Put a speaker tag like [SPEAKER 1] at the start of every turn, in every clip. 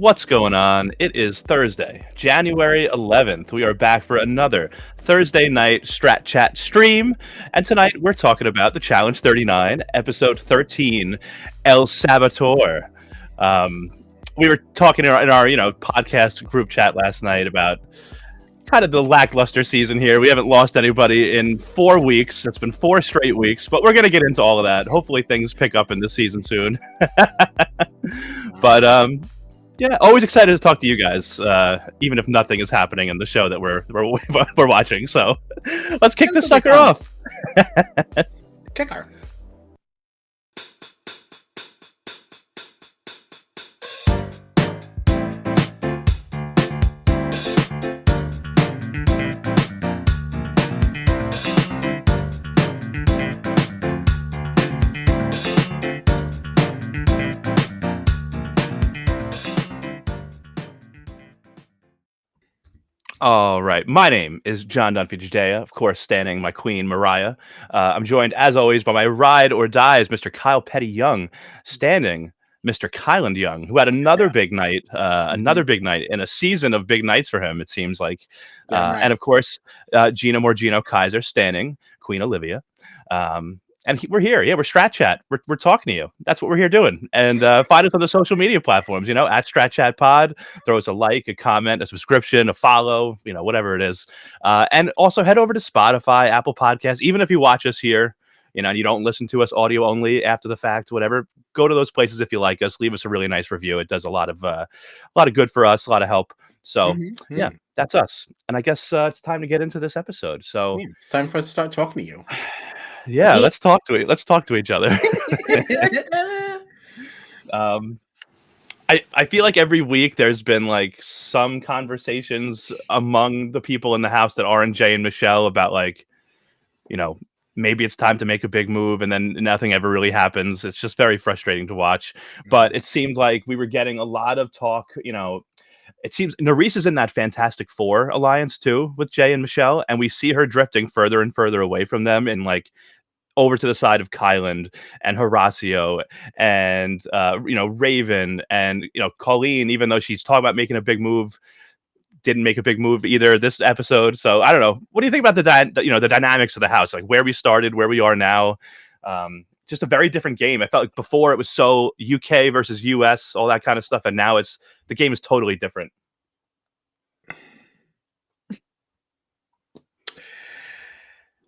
[SPEAKER 1] What's going on? It is Thursday, January 11th. We are back for another Thursday night Strat Chat stream. And tonight we're talking about the Challenge 39, episode 13, El Saboteur. Um, we were talking in our podcast group chat last night about kind of the lackluster season here. We haven't lost anybody in 4 weeks. It's been 4 straight weeks, but we're going to get into all of that. Hopefully things pick up in this season soon. But yeah, always excited to talk to you guys, even if nothing is happening in the show that we're watching. So let's kick this sucker off.
[SPEAKER 2] Kicker.
[SPEAKER 1] All right. My name is John Dunphy Judea, of course, standing my queen, Mariah. I'm joined, as always, by my ride or dies, Mr. Kyle Petty Young, standing Mr. Kyland Young, who had another big night in a season of big nights for him, it seems like. And, of course, Gina Morgino Kaiser, standing Queen Olivia. And we're here. Yeah, we're Strat Chat. We're talking to you. That's what we're here doing. And find us on the social media platforms, at Strat Chat Pod. Throw us a like, a comment, a subscription, a follow, whatever it is. And also head over to Spotify, Apple Podcasts. Even if you watch us here, and you don't listen to us audio only after the fact, whatever, go to those places if you like us. Leave us a really nice review. It does a lot of good for us, a lot of help. So yeah, that's us. And I guess it's time to get into this episode. So
[SPEAKER 2] it's time for us to start talking to you.
[SPEAKER 1] Yeah, let's talk to each other. I feel like every week there's been like some conversations among the people in the house that aren't Jay and Michelle about like, maybe it's time to make a big move and then nothing ever really happens. It's just very frustrating to watch. But it seemed like we were getting a lot of talk, it seems Nerys is in that Fantastic Four alliance too with Jay and Michelle, and we see her drifting further and further away from them and like over to the side of Kyland and Horacio and Raven and Colleen, even though she's talking about making a big move, didn't make a big move either this episode. So I don't know. What do you think about the dynamics of the house, like where we started, where we are now? Just a very different game. I felt like before it was so UK versus US, all that kind of stuff, and now the game is totally different.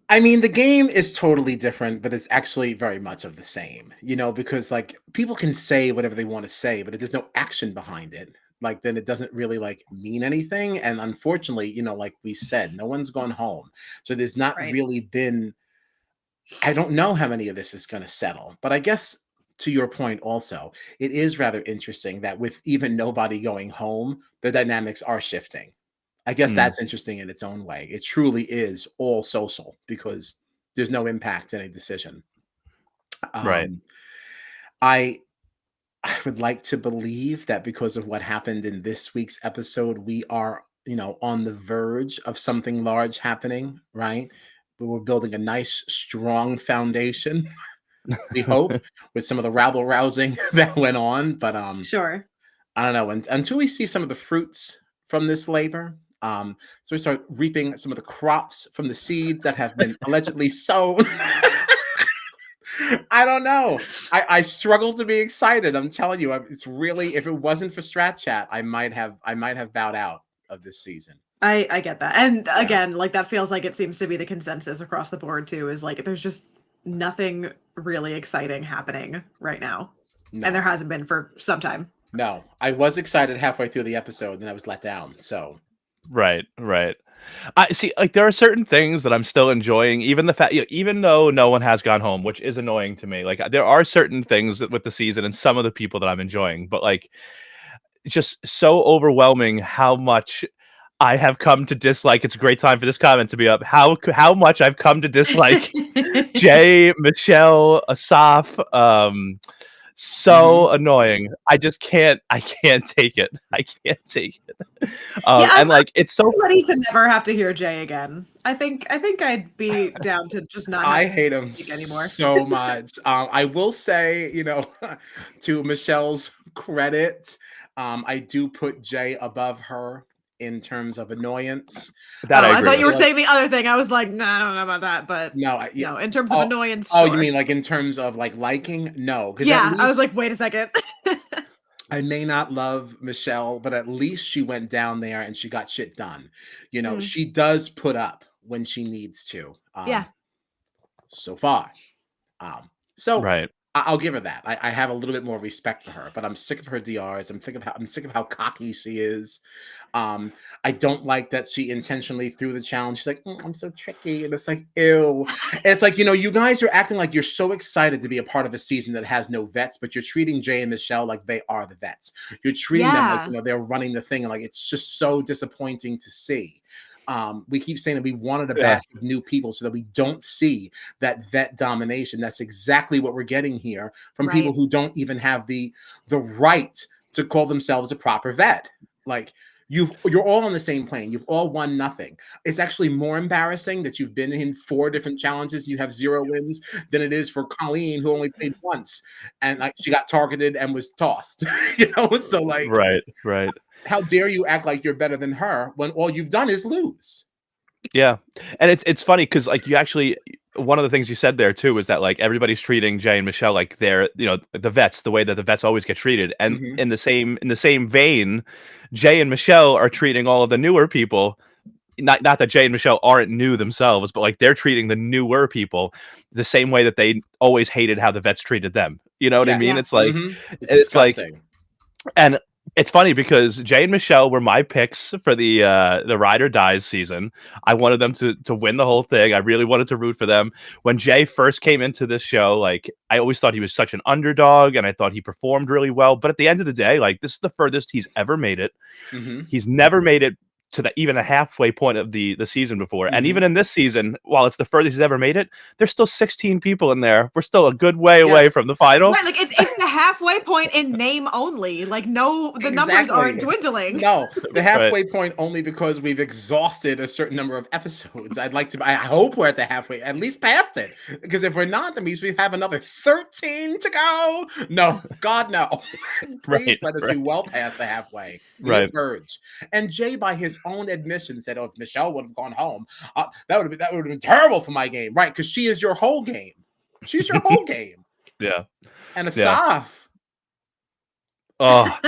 [SPEAKER 2] I mean, the game is totally different, but it's actually very much of the same, because like people can say whatever they want to say, but if there's no action behind it, like then it doesn't really like mean anything. And unfortunately, like we said, no one's gone home. So there's not really been, I don't know how many of this is going to settle, but I guess to your point also, it is rather interesting that with even nobody going home, the dynamics are shifting. I guess that's interesting in its own way. It truly is all social because there's no impact in a decision.
[SPEAKER 1] Right.
[SPEAKER 2] I would like to believe that because of what happened in this week's episode, we are, on the verge of something large happening, right? But we're building a nice, strong foundation, we hope, with some of the rabble rousing that went on. But
[SPEAKER 3] sure.
[SPEAKER 2] I don't know. Until we see some of the fruits from this labor, so we start reaping some of the crops from the seeds that have been allegedly sown. I don't know. I struggle to be excited. I'm telling you, it's really, if it wasn't for Strat Chat, I might have bowed out of this season.
[SPEAKER 3] I get that. And again, like that feels like it seems to be the consensus across the board too, is like there's just nothing really exciting happening right now. No. And there hasn't been for some time.
[SPEAKER 2] No, I was excited halfway through the episode, and I was let down. So
[SPEAKER 1] Right. I see, like there are certain things that I'm still enjoying, even the fact, even though no one has gone home, which is annoying to me. Like there are certain things with the season and some of the people that I'm enjoying, but like it's just so overwhelming how much I have come to dislike. It's a great time for this comment to be up. How much I've come to dislike Jay, Michelle, Asaf. So annoying. I just can't. I can't take it. I can't take it. And like it's so
[SPEAKER 3] ready to never have to hear Jay again. I think I'd be down to just not.
[SPEAKER 2] I hate him anymore so much. I will say, to Michelle's credit, I do put Jay above her in terms of annoyance.
[SPEAKER 1] That I
[SPEAKER 3] I
[SPEAKER 1] agree
[SPEAKER 3] thought
[SPEAKER 1] with.
[SPEAKER 3] you were
[SPEAKER 2] Like,
[SPEAKER 3] saying the other thing. I was like, nah, I don't know about that, but
[SPEAKER 2] no, yeah.
[SPEAKER 3] no, in terms of
[SPEAKER 2] Oh,
[SPEAKER 3] annoyance,
[SPEAKER 2] oh, you
[SPEAKER 3] sure.
[SPEAKER 2] mean like in terms of like liking? No, because at
[SPEAKER 3] Yeah, I was
[SPEAKER 2] least
[SPEAKER 3] like, wait a second.
[SPEAKER 2] I may not love Michelle, but at least she went down there and she got shit done. You know,
[SPEAKER 3] Mm,
[SPEAKER 2] she does put up when she needs to.
[SPEAKER 3] yeah,
[SPEAKER 2] So far. So
[SPEAKER 1] Right.
[SPEAKER 2] I'll give her that. I have a little bit more respect for her, but I'm sick of her DRs. I'm sick of how cocky she is. I don't like that she intentionally threw the challenge. She's like, I'm so tricky. And it's like, ew. And it's like, you guys are acting like you're so excited to be a part of a season that has no vets, but you're treating Jay and Michelle like they are the vets. You're treating them like,
[SPEAKER 3] yeah,
[SPEAKER 2] they're running the thing. And like, it's just so disappointing to see. We keep saying that we wanted a
[SPEAKER 1] Yeah.
[SPEAKER 2] batch of new people so that we don't see that vet domination. That's exactly what we're getting here from people
[SPEAKER 3] right.
[SPEAKER 2] who don't even have the right to call themselves a proper vet. Like, you're all on the same plane. You've all won nothing. It's actually more embarrassing that you've been in 4 different challenges, you have 0 wins, than it is for Colleen, who only played once and like she got targeted and was tossed. So like,
[SPEAKER 1] Right.
[SPEAKER 2] how dare you act like you're better than her when all you've done is lose?
[SPEAKER 1] Yeah, and it's funny because like you actually one of the things you said there too is that like everybody's treating Jay and Michelle like they're the vets the way that the vets always get treated, and
[SPEAKER 2] Mhm.
[SPEAKER 1] in the same vein, Jay and Michelle are treating all of the newer people. Not that Jay and Michelle aren't new themselves, but like they're treating the newer people the same way that they always hated how the vets treated them. You know what I
[SPEAKER 2] Yes.
[SPEAKER 1] mean?
[SPEAKER 3] Yeah.
[SPEAKER 2] It's
[SPEAKER 1] It's like
[SPEAKER 2] disgusting.
[SPEAKER 1] and it's funny because Jay and Michelle were my picks for the Ride or Dies season. I wanted them to win the whole thing. I really wanted to root for them. When Jay first came into this show, like I always thought he was such an underdog, and I thought he performed really well. But at the end of the day, like this is the furthest he's ever made it.
[SPEAKER 2] Mhm.
[SPEAKER 1] He's never made it to even the halfway point of the season before. And even
[SPEAKER 2] Mhm.
[SPEAKER 1] in this season, while it's the furthest he's ever made it, there's still 16 people in there. We're still a good way away
[SPEAKER 2] Yes.
[SPEAKER 1] from the final.
[SPEAKER 3] Right, like it's the halfway point in name only. Like no, the numbers aren't
[SPEAKER 2] Exactly.
[SPEAKER 3] dwindling.
[SPEAKER 2] No, the
[SPEAKER 1] Right.
[SPEAKER 2] halfway point only because we've exhausted a certain number of episodes. I hope we're at the halfway, at least past it. Because if we're not, that means we have another 13 to go. No, God, no. Please let us be well past the halfway. We need a
[SPEAKER 1] Right.
[SPEAKER 2] purge. And Jay, by his own admission, said, "Oh, if Michelle would have gone home, that would have been terrible for my game." Right? Because she is your whole game. She's your whole game.
[SPEAKER 1] Yeah.
[SPEAKER 2] And
[SPEAKER 1] Yeah.
[SPEAKER 2] Asaf.
[SPEAKER 1] Oh,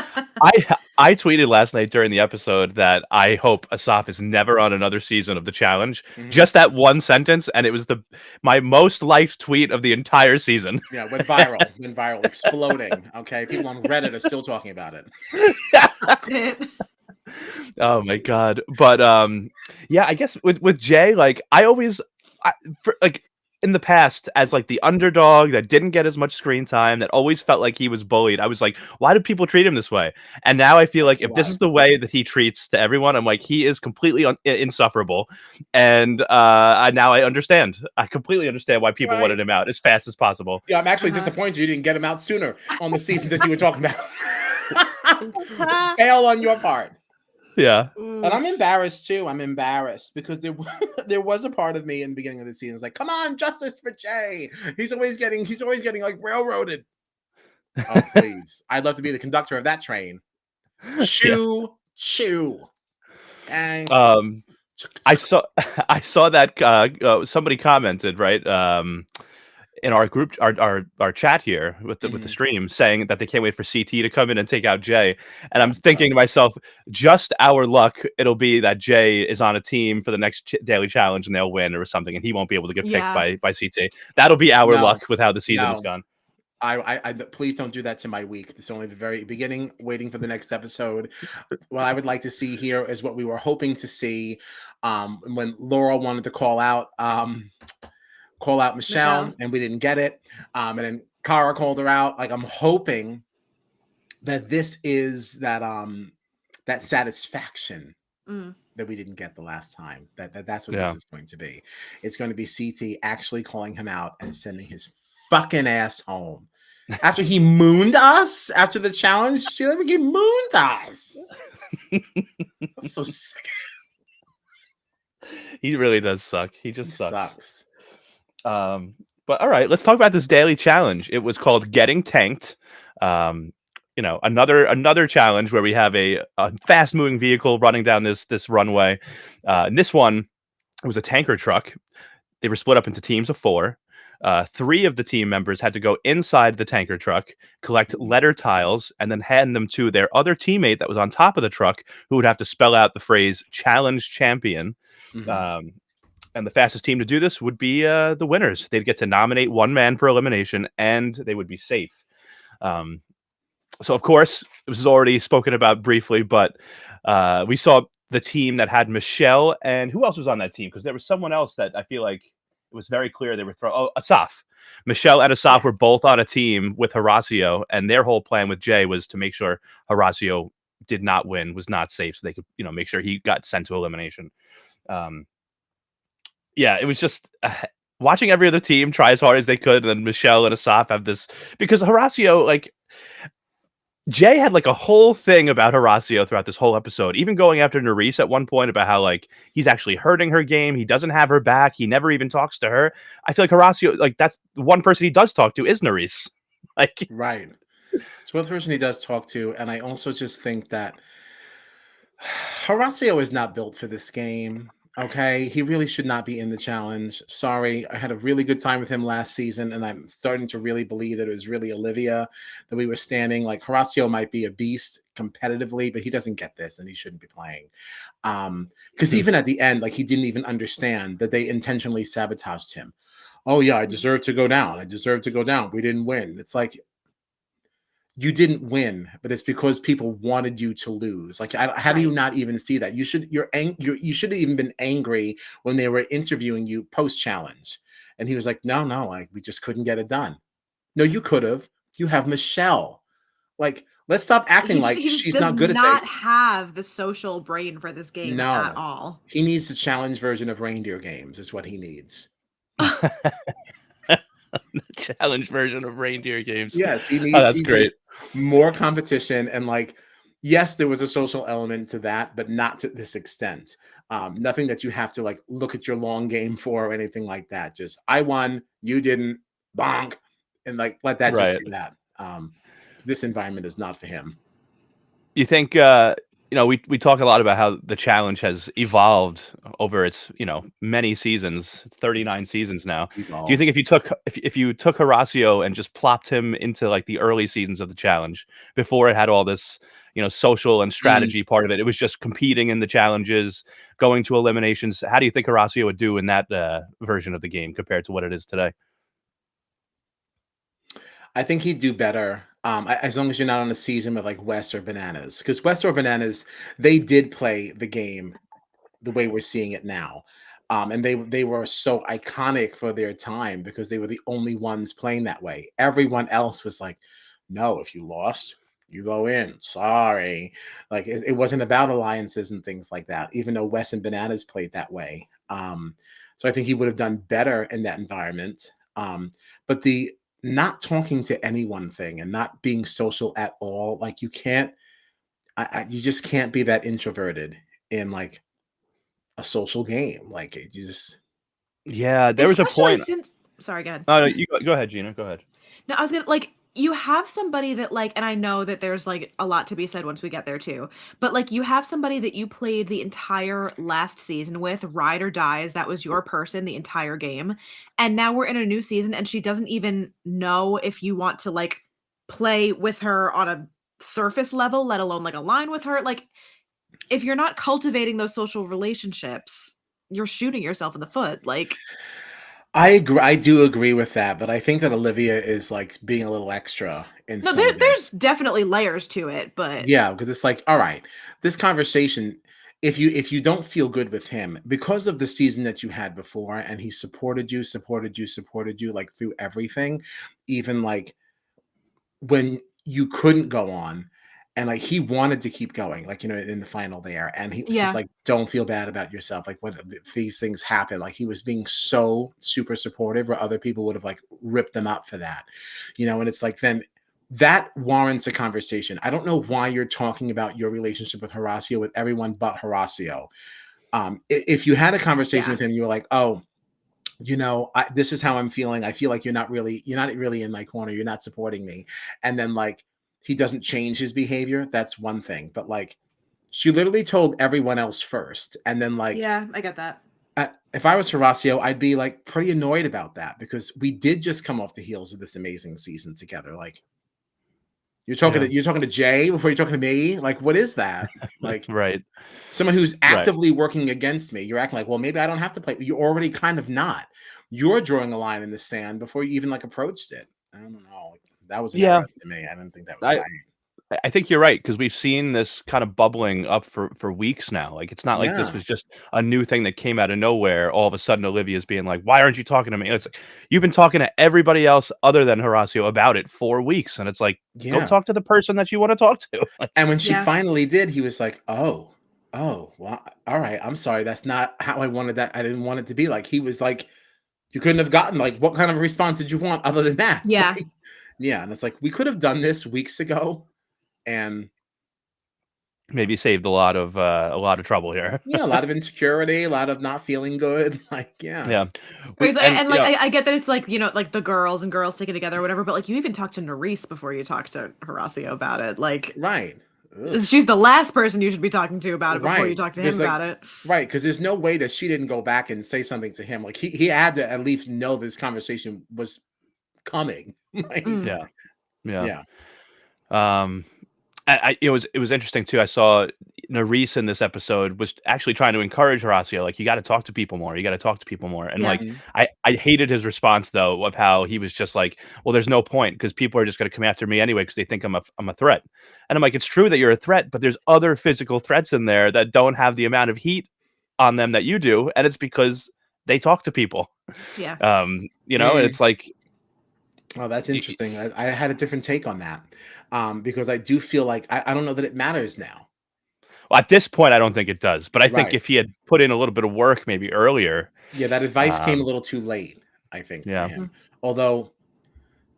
[SPEAKER 1] I tweeted last night during the episode that I hope Asaf is never on another season of the challenge.
[SPEAKER 2] Mhm.
[SPEAKER 1] Just that one sentence, and it was my most liked tweet of the entire season.
[SPEAKER 2] Yeah, went viral, exploding. Okay, people on Reddit are still talking about it.
[SPEAKER 1] Oh my god! But yeah, I guess with Jay, like like in the past, as like the underdog that didn't get as much screen time, that always felt like he was bullied. I was like, why do people treat him this way? And now I feel like
[SPEAKER 2] So
[SPEAKER 1] if this
[SPEAKER 2] why?
[SPEAKER 1] is the way that he treats to everyone, I'm like, he is completely insufferable. And now I understand. I completely understand why people
[SPEAKER 2] Right.
[SPEAKER 1] wanted him out as fast as possible.
[SPEAKER 2] Yeah, I'm actually
[SPEAKER 3] Uh-huh.
[SPEAKER 2] disappointed you didn't get him out sooner on the seasons that you were talking about. Fail on your part.
[SPEAKER 1] Yeah.
[SPEAKER 2] And I'm embarrassed too. I'm embarrassed because there was a part of me in the beginning of the season. It's like, come on, justice for Jay. He's always getting like railroaded. Oh, please. I'd love to be the conductor of that train. Choo. Okay.
[SPEAKER 1] I saw that somebody commented right in our group our chat here with the stream saying that they can't wait for CT to come in and take out Jay, and I'm thinking to myself, just our luck it'll be that Jay is on a team for the next daily challenge and they'll win or something, and he won't be able to get picked by CT. That'll be our luck with how the season has gone.
[SPEAKER 2] I please don't do that to my week. It's only the very beginning, waiting for the next episode. What I would like to see here is what we were hoping to see when Laurel wanted to call out Michelle and we didn't get it. And then Kara called her out. Like, I'm hoping that this is that satisfaction that we didn't get the last time. That's what this is going to be. It's going to be CT actually calling him out and sending his fucking ass home. After he mooned us after the challenge, see, like, he mooned us. I'm so sick.
[SPEAKER 1] He really does suck. He just
[SPEAKER 2] sucks.
[SPEAKER 1] But all right, let's talk about this daily challenge. It was called Getting Tanked. another challenge where we have a fast moving vehicle running down this runway. And this one, it was a tanker truck. They were split up into teams of 4. 3 of the team members had to go inside the tanker truck, collect letter tiles, and then hand them to their other teammate that was on top of the truck, who would have to spell out the phrase "Challenge Champion." And the fastest team to do this would be the winners. They'd get to nominate one man for elimination, and they would be safe. So, of course, this is already spoken about briefly, but we saw the team that had Michelle, and who else was on that team? Because there was someone else that I feel like it was very clear they were throwing. Oh, Asaf. Michelle and Asaf were both on a team with Horacio, and their whole plan with Jay was to make sure Horacio did not win, was not safe, so they could, make sure he got sent to elimination. Yeah, it was just watching every other team try as hard as they could, and then Michelle and Asaf have this, because Horacio, like, Jay had like a whole thing about Horacio throughout this whole episode, even going after Nerys at one point about how like he's actually hurting her game. He doesn't have her back. He never even talks to her. I feel like Horacio, like that's the one person he does talk to is Nerys. Like,
[SPEAKER 2] right. It's one person he does talk to. And I also just think that Horacio is not built for this game. Okay, he really should not be in the challenge. Sorry, I had a really good time with him last season, and I'm starting to really believe that it was really Olivia that we were standing. Like, Horacio might be a beast competitively, but he doesn't get this, and he shouldn't be playing. Because even at the end, like, he didn't even understand that they intentionally sabotaged him. Oh yeah, I deserve to go down. I deserve to go down. We didn't win. It's like, you didn't win, but it's because people wanted you to lose. Like, how do you not even see that? You should have even been angry when they were interviewing you post challenge, and he was like, no, like, we just couldn't get it done. No, you could have. You have Michelle. Like, let's stop acting like she's not good at that.
[SPEAKER 3] Does not have the social brain for this game at all.
[SPEAKER 2] He needs a challenge version of Reindeer Games. Is what he needs.
[SPEAKER 1] The challenge version of Reindeer Games.
[SPEAKER 2] Yes, he needs.
[SPEAKER 1] That's great.
[SPEAKER 2] More competition, and like, yes, there was a social element to that, but not to this extent. Nothing that you have to like look at your long game for or anything like that. Just, I won, you didn't, bonk, and like let that just be that. This environment is not for him.
[SPEAKER 1] You think we talk a lot about how the challenge has evolved over its many seasons. It's 39 seasons now. Do you think if you took Horacio and just plopped him into like the early seasons of the challenge before it had all this social and strategy part of it, it was just competing in the challenges, going to eliminations, how do you think Horacio would do in that version of the game compared to what it is today?
[SPEAKER 2] I think he'd do better. As long as you're not on a season with like Wes or Bananas, because Wes or Bananas, they did play the game the way we're seeing it now, and they were so iconic for their time because they were the only ones playing that way. Everyone else was like, no, if you lost, you go in. Sorry, like it wasn't about alliances and things like that. Even though Wes and Bananas played that way, so I think he would have done better in that environment. But the not talking to anyone thing and not being social at all, like you just can't be that introverted in like a social game. Like, you just,
[SPEAKER 1] yeah, there was a point.
[SPEAKER 3] Sorry, go ahead.
[SPEAKER 1] No, you go ahead, Gina. Go ahead.
[SPEAKER 3] No, I was gonna like, you have somebody that like, and I know that there's like a lot to be said once we get there too, but like you have somebody that you played the entire last season with, ride or dies, that was your person the entire game, and now we're in a new season and she doesn't even know if you want to like play with her on a surface level, let alone like align with her. Like, if you're not cultivating those social relationships, you're shooting yourself in the foot. Like,
[SPEAKER 2] I agree. I do agree with that, but I think that Olivia is like being a little extra.
[SPEAKER 3] There's definitely layers to it, but
[SPEAKER 2] yeah, because it's like, all right, this conversation, if you don't feel good with him because of the season that you had before, and he supported you like through everything, even like when you couldn't go on. And like he wanted to keep going, like in the final there, and he was just like, "Don't feel bad about yourself. Like, when these things happen." Like, he was being so super supportive, where other people would have like ripped them up for that, And it's like, then that warrants a conversation. I don't know why you're talking about your relationship with Horacio with everyone but Horacio. If you had a conversation with him, you were like, "Oh, this is how I'm feeling. I feel like you're not really in my corner. You're not supporting me," and then like, he doesn't change his behavior, that's one thing. But like, she literally told everyone else first, and then like,
[SPEAKER 3] Yeah, I get that.
[SPEAKER 2] if I was Horacio, I'd be like pretty annoyed about that because we did just come off the heels of this amazing season together. Like, you're talking
[SPEAKER 1] Yeah.
[SPEAKER 2] to Jay before you're talking to me. Like, what is that? Like,
[SPEAKER 1] Right.
[SPEAKER 2] someone who's
[SPEAKER 1] Right.
[SPEAKER 2] actively working against me. You're acting like, well, maybe I don't have to play. You're already kind of not. You're drawing a line in the sand before you even like approached it. I don't know. That was an
[SPEAKER 1] Yeah.
[SPEAKER 2] error to me. I didn't think that was
[SPEAKER 1] I
[SPEAKER 2] right.
[SPEAKER 1] I think you're right because we've seen this kind of bubbling up for weeks now. Like it's not like this
[SPEAKER 2] Yeah.
[SPEAKER 1] was just a new thing that came out of nowhere. All of a sudden, Olivia's being like, "Why aren't you talking to me?" It's like you've been talking to everybody else other than Horacio about it for weeks, and it's like, go
[SPEAKER 2] Yeah.
[SPEAKER 1] talk to the person that you want to talk to. Like,
[SPEAKER 2] And when she
[SPEAKER 3] Yeah.
[SPEAKER 2] finally did, he was like, oh, well, all right. I'm sorry. That's not how I wanted that. I didn't want it to be. Like, he was like, you couldn't have gotten like, what kind of response did you want other than that?
[SPEAKER 3] Yeah.
[SPEAKER 2] Like, yeah. And it's like, we could have done this weeks ago. And
[SPEAKER 1] maybe saved a lot of trouble here.
[SPEAKER 2] yeah, a lot of insecurity, a lot of not feeling good. Like, yeah.
[SPEAKER 1] Yeah,
[SPEAKER 3] And
[SPEAKER 1] you
[SPEAKER 3] like
[SPEAKER 1] know,
[SPEAKER 3] I get that it's like, you know, like the girls and girls sticking together or whatever, but like you even talked to Nerys before you talked to Horacio about it. Like
[SPEAKER 2] Right. Ugh.
[SPEAKER 3] she's the last person you should be talking to about it before you
[SPEAKER 2] Right.
[SPEAKER 3] talk to him
[SPEAKER 2] Because like,
[SPEAKER 3] about it.
[SPEAKER 2] right. Because there's no way that she didn't go back and say something to him. Like he had to at least know this conversation was coming. Like,
[SPEAKER 3] Mm.
[SPEAKER 1] yeah, yeah.
[SPEAKER 2] yeah.
[SPEAKER 1] It was interesting too. I saw Nerys in this episode was actually trying to encourage Horacio, like, you got to talk to people more. You got to talk to people more. And
[SPEAKER 3] Yeah.
[SPEAKER 1] like, I hated his response though of how he was just like, well, there's no point because people are just going to come after me anyway because they think I'm a threat. And I'm like, it's true that you're a threat, but there's other physical threats in there that don't have the amount of heat on them that you do, and it's because they talk to people.
[SPEAKER 3] Yeah.
[SPEAKER 1] You know, and it's like,
[SPEAKER 2] Oh, that's interesting. I had a different take on that because I do feel like I don't know that it matters now.
[SPEAKER 1] well, at this point, I don't think it does. But I think
[SPEAKER 2] Right.
[SPEAKER 1] if he had put in a little bit of work maybe earlier,
[SPEAKER 2] Yeah, that advice came a little too late, I think,
[SPEAKER 1] Yeah.
[SPEAKER 2] for him. Although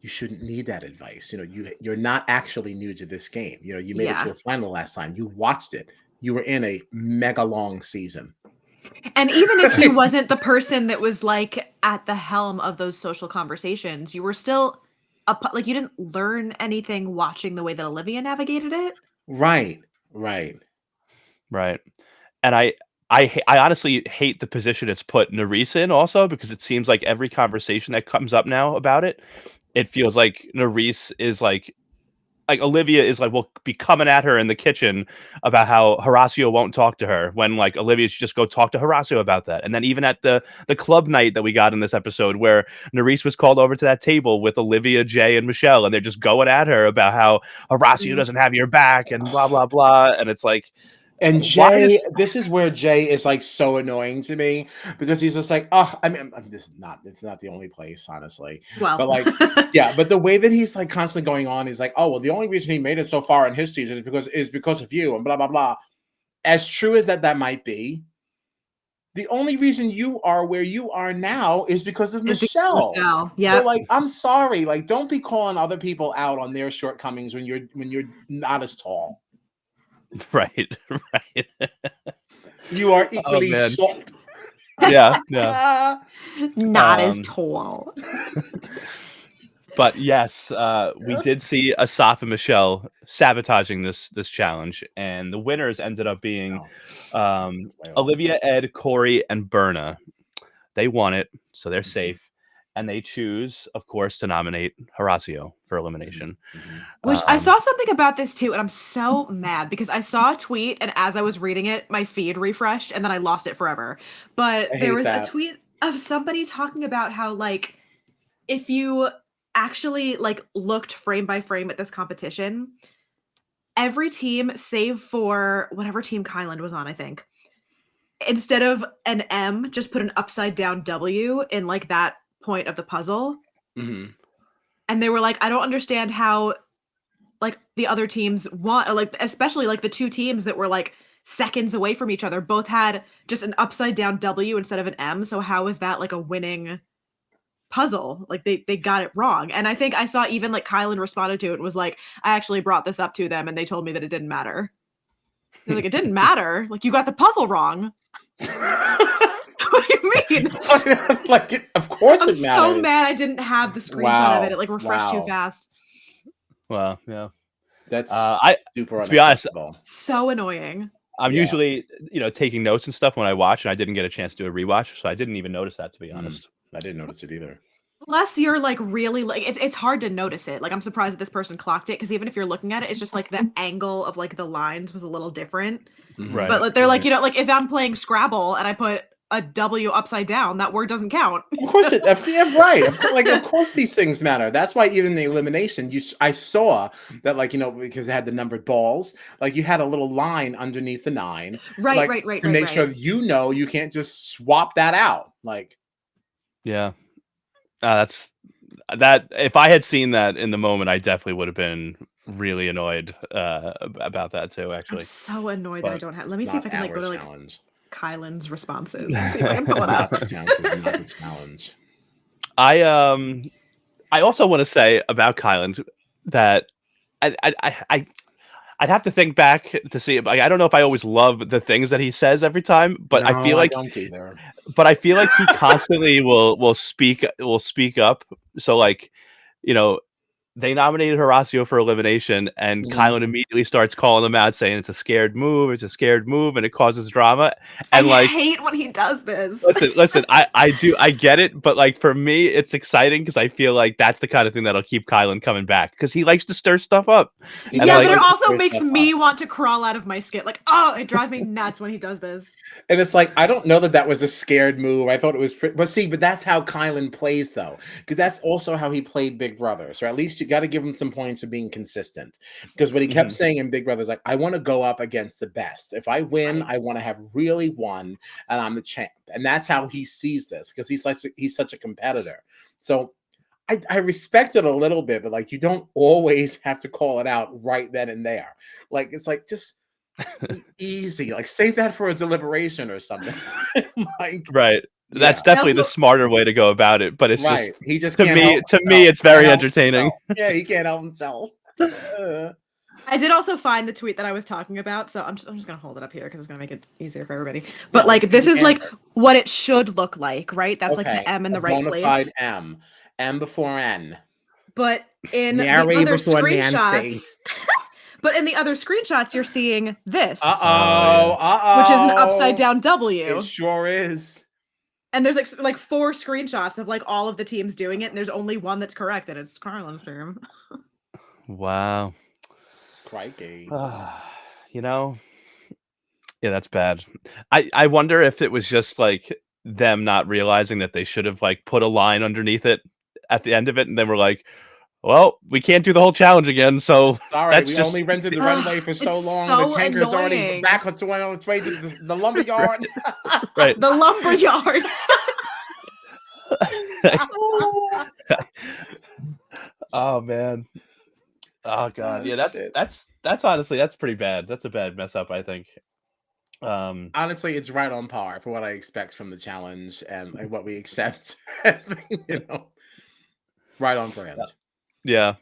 [SPEAKER 2] you shouldn't need that advice. You know, you're not actually new to this game. You know, you made it to
[SPEAKER 3] Yeah.
[SPEAKER 2] a final last time. You watched it. You were in a mega long season.
[SPEAKER 3] And even if he wasn't the person that was like at the helm of those social conversations, you were still like you didn't learn anything watching the way that Olivia navigated it.
[SPEAKER 2] Right. Right.
[SPEAKER 1] right. And I honestly hate the position it's put Nerys in also, because it seems like every conversation that comes up now about it, it feels like Nerys is like Olivia is like, will be coming at her in the kitchen about how Horacio won't talk to her, when like Olivia should just go talk to Horacio about that. And then even at the club night that we got in this episode, where Nerys was called over to that table with Olivia, Jay, and Michelle, and they're just going at her about how Horacio doesn't have your back and blah blah blah. And it's like,
[SPEAKER 2] and
[SPEAKER 1] why
[SPEAKER 2] Jay, this is where Jay is like so annoying to me because he's just like, oh, I mean, it's not the only place, honestly.
[SPEAKER 3] Well,
[SPEAKER 2] But like, yeah, but the way that he's like constantly going on is like, oh, well, the only reason he made it so far in his season is because of you and blah blah blah. As true as that might be, the only reason you are where you are now is because of Michelle.
[SPEAKER 3] Yeah.
[SPEAKER 2] So like, I'm sorry, like, don't be calling other people out on their shortcomings when you're not as tall.
[SPEAKER 1] right.
[SPEAKER 2] You are equally
[SPEAKER 1] man.
[SPEAKER 2] short.
[SPEAKER 1] Yeah.
[SPEAKER 3] Not as tall.
[SPEAKER 1] But yes, we did see Asaf and Michelle sabotaging this challenge, and the winners ended up being Olivia, Ed, Corey, and Berna. They won it, so they're safe. And they choose, of course, to nominate Horacio for elimination.
[SPEAKER 3] Which I saw something about this too, and I'm so mad because I saw a tweet, and as I was reading it, my feed refreshed, and then I lost it forever. But there was a tweet of somebody talking about how, like, if you actually like looked frame by frame at this competition, every team, save for whatever team Kyland was on, I think, instead of an M, just put an upside down W in like that point of the puzzle.
[SPEAKER 2] Mm-hmm.
[SPEAKER 3] And they were like, I don't understand how like the other teams want, like especially like the two teams that were like seconds away from each other both had just an upside down W instead of an M. So how is that like a winning puzzle? Like they got it wrong. And I think I saw even like Kylan responded to it and was like, I actually brought this up to them and they told me that it didn't matter. They're like, it didn't matter. Like you got the puzzle wrong. What do you mean?
[SPEAKER 2] Like, of course
[SPEAKER 3] I'm
[SPEAKER 2] it matters.
[SPEAKER 3] so mad I didn't have the screenshot of it. It like refreshed too fast.
[SPEAKER 1] Well, yeah.
[SPEAKER 2] That's
[SPEAKER 1] I
[SPEAKER 2] super
[SPEAKER 1] to be honest,
[SPEAKER 2] unacceptable.
[SPEAKER 3] So annoying.
[SPEAKER 1] I'm
[SPEAKER 2] Yeah.
[SPEAKER 1] usually taking notes and stuff when I watch, and I didn't get a chance to do a rewatch, so I didn't even notice that, to be honest.
[SPEAKER 2] I didn't notice it either.
[SPEAKER 3] Unless you're like really like it's hard to notice it. Like I'm surprised that this person clocked it because even if you're looking at it, it's just like the angle of like the lines was a little different.
[SPEAKER 1] Right.
[SPEAKER 3] But like, they're like, you know, like if I'm playing Scrabble and I put a W upside down, that word doesn't count.
[SPEAKER 2] Of course it. Yeah, right. Of course these things matter. That's why even the elimination, I saw that, like, you know, because it had the numbered balls, like you had a little line underneath the 9,
[SPEAKER 3] Right,
[SPEAKER 2] like
[SPEAKER 3] right.
[SPEAKER 2] to make sure you know you can't just swap that out. Like,
[SPEAKER 1] Yeah. That's that. If I had seen that in the moment, I definitely would have been really annoyed about that too.
[SPEAKER 3] I'm
[SPEAKER 1] Actually,
[SPEAKER 3] so annoyed that I
[SPEAKER 1] but
[SPEAKER 3] don't have.
[SPEAKER 2] it's
[SPEAKER 3] Let me see if I
[SPEAKER 2] not
[SPEAKER 3] can like go
[SPEAKER 2] our
[SPEAKER 3] to like
[SPEAKER 2] challenge.
[SPEAKER 3] Kylan's responses and see if I can pull it up.
[SPEAKER 2] This is not the challenge.
[SPEAKER 1] I also want to say about Kylan that I'd have to think back to see. Like, I don't know if I always love the things that he says every time, but I
[SPEAKER 2] No,
[SPEAKER 1] feel
[SPEAKER 2] I
[SPEAKER 1] like
[SPEAKER 2] don't either.
[SPEAKER 1] he constantly will speak up. So like, you know, they nominated Horacio for elimination, and Kylan immediately starts calling him out, saying it's a scared move, and it causes drama.
[SPEAKER 3] I
[SPEAKER 1] And like,
[SPEAKER 3] hate when he does this.
[SPEAKER 1] listen, I get it, but like for me, it's exciting because I feel like that's the kind of thing that'll keep Kylan coming back because he likes to stir stuff up.
[SPEAKER 2] He
[SPEAKER 1] And
[SPEAKER 3] Yeah,
[SPEAKER 2] does
[SPEAKER 3] but it
[SPEAKER 1] like,
[SPEAKER 2] like to
[SPEAKER 3] also
[SPEAKER 2] stir
[SPEAKER 3] makes
[SPEAKER 2] stuff
[SPEAKER 3] me
[SPEAKER 2] up.
[SPEAKER 3] want to crawl out of my skin. Like, oh, it drives me nuts when he does this.
[SPEAKER 2] And it's like, I don't know that was a scared move. I thought it was, but that's how Kylan plays, though, because that's also how he played Big Brother. So at least you got to give him some points for being consistent. Because what he kept saying in Big Brother is like, I want to go up against the best. If I win,
[SPEAKER 3] Right.
[SPEAKER 2] I want to have really won, and I'm the champ. And that's how he sees this, because he's such a competitor. So I respect it a little bit, but like, you don't always have to call it out right then and there. Like, it's like, just easy. Like, save that for a deliberation or something. Like,
[SPEAKER 1] right. That's
[SPEAKER 2] yeah,
[SPEAKER 1] definitely the
[SPEAKER 3] also,
[SPEAKER 1] smarter way to go about it, but it's just
[SPEAKER 2] right. He just
[SPEAKER 1] to
[SPEAKER 2] can't help
[SPEAKER 1] me,
[SPEAKER 2] himself.
[SPEAKER 1] it's very
[SPEAKER 2] Can't help
[SPEAKER 1] entertaining.
[SPEAKER 2] himself. Yeah, he can't help himself.
[SPEAKER 3] I did also find the tweet that I was talking about, so I'm just gonna hold it up here because it's gonna make it easier for everybody. But
[SPEAKER 2] No,
[SPEAKER 3] like, this is like
[SPEAKER 2] Amber.
[SPEAKER 3] what it should look like, right? That's like the
[SPEAKER 2] Okay,
[SPEAKER 3] M in
[SPEAKER 2] a
[SPEAKER 3] the right
[SPEAKER 2] bona fide
[SPEAKER 3] place.
[SPEAKER 2] M. M before N.
[SPEAKER 3] But in the
[SPEAKER 2] Mary
[SPEAKER 3] other
[SPEAKER 2] before Nancy.
[SPEAKER 3] screenshots, but in the other screenshots, you're seeing this, which is an upside down
[SPEAKER 2] It
[SPEAKER 3] W.
[SPEAKER 2] sure is.
[SPEAKER 3] And there's like 4 screenshots of like all of the teams doing it, and there's only one that's correct, and it's Carlin's team.
[SPEAKER 1] Wow.
[SPEAKER 2] Crikey.
[SPEAKER 1] You know, yeah, that's bad. I wonder if it was just like them not realizing that they should have like put a line underneath it at the end of it, and then we're like, well, we can't do the whole challenge again, so
[SPEAKER 2] Sorry,
[SPEAKER 1] that's
[SPEAKER 2] we
[SPEAKER 1] just
[SPEAKER 2] only rented the runway for so
[SPEAKER 3] It's
[SPEAKER 2] long.
[SPEAKER 3] so
[SPEAKER 2] The tanker's already
[SPEAKER 3] annoying.
[SPEAKER 2] back on its way to the lumber yard.
[SPEAKER 1] right.
[SPEAKER 3] The lumber yard.
[SPEAKER 1] Oh man. Oh god.
[SPEAKER 2] Oh,
[SPEAKER 1] Yeah,
[SPEAKER 2] shit.
[SPEAKER 1] that's honestly that's pretty bad. That's a bad mess up, I think.
[SPEAKER 2] Honestly, it's right on par for what I expect from the challenge and like, what we accept. You know, right on brand.
[SPEAKER 1] Yeah.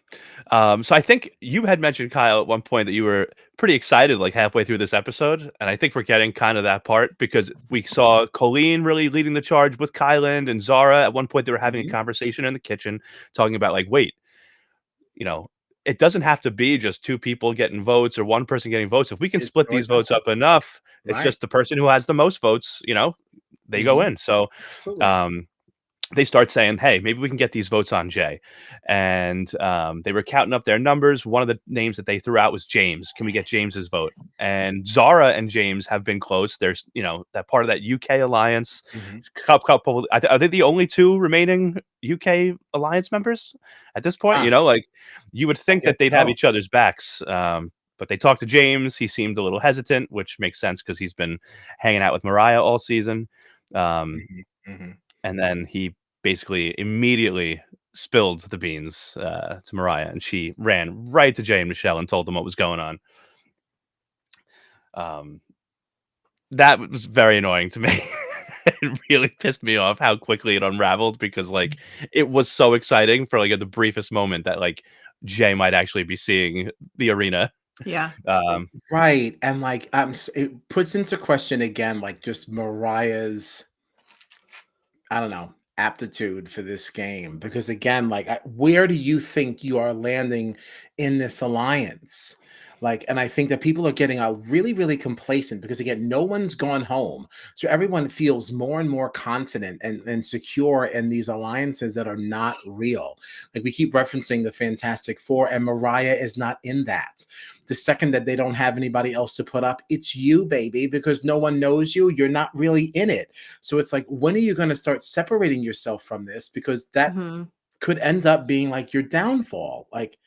[SPEAKER 1] So I think you had mentioned, Kyle, at one point that you were pretty excited like halfway through this episode. And I think we're getting kind of that part because we saw Colleen really leading the charge with Kyland and Zara. At one point, they were having a conversation in the kitchen talking about like, wait, you know, it doesn't have to be just 2 people getting votes or 1 person getting votes. If we can
[SPEAKER 2] It
[SPEAKER 1] split
[SPEAKER 2] sure
[SPEAKER 1] these votes
[SPEAKER 2] doesn't.
[SPEAKER 1] up enough, it's
[SPEAKER 2] Right.
[SPEAKER 1] just the person who has the most votes, you know, they go in. So,
[SPEAKER 2] Absolutely.
[SPEAKER 1] they start saying, hey, maybe we can get these votes on Jay. And they were counting up their numbers. One of the names that they threw out was James. Can we get James's vote? And Zara and James have been close. There's, you know, that part of that UK alliance. Couple, are they the only 2 remaining UK alliance members at this point? You know, like you would think that they'd have each other's backs. But they talked to James. He seemed a little hesitant, which makes sense because he's been hanging out with Mariah all season. And then he basically immediately spilled the beans to Mariah, and she ran right to Jay and Michelle and told them what was going on. That was very annoying to me. It really pissed me off how quickly it unraveled because like it was so exciting for like at the briefest moment that like Jay might actually be seeing the arena.
[SPEAKER 3] Yeah.
[SPEAKER 2] Right. And like it puts into question again, like just Mariah's, I don't know, aptitude for this game because again, like, where do you think you are landing in this alliance? Like, and I think that people are getting really, really complacent because again, no one's gone home, so everyone feels more and more confident and secure in these alliances that are not real. Like we keep referencing the Fantastic Four, and Mariah is not in that. The second that they don't have anybody else to put up, it's you, baby, because no one knows you. You're not really in it. So it's like, when are you going to start separating yourself from this? Because that
[SPEAKER 3] Mhm.
[SPEAKER 2] could end up being like your downfall. Like,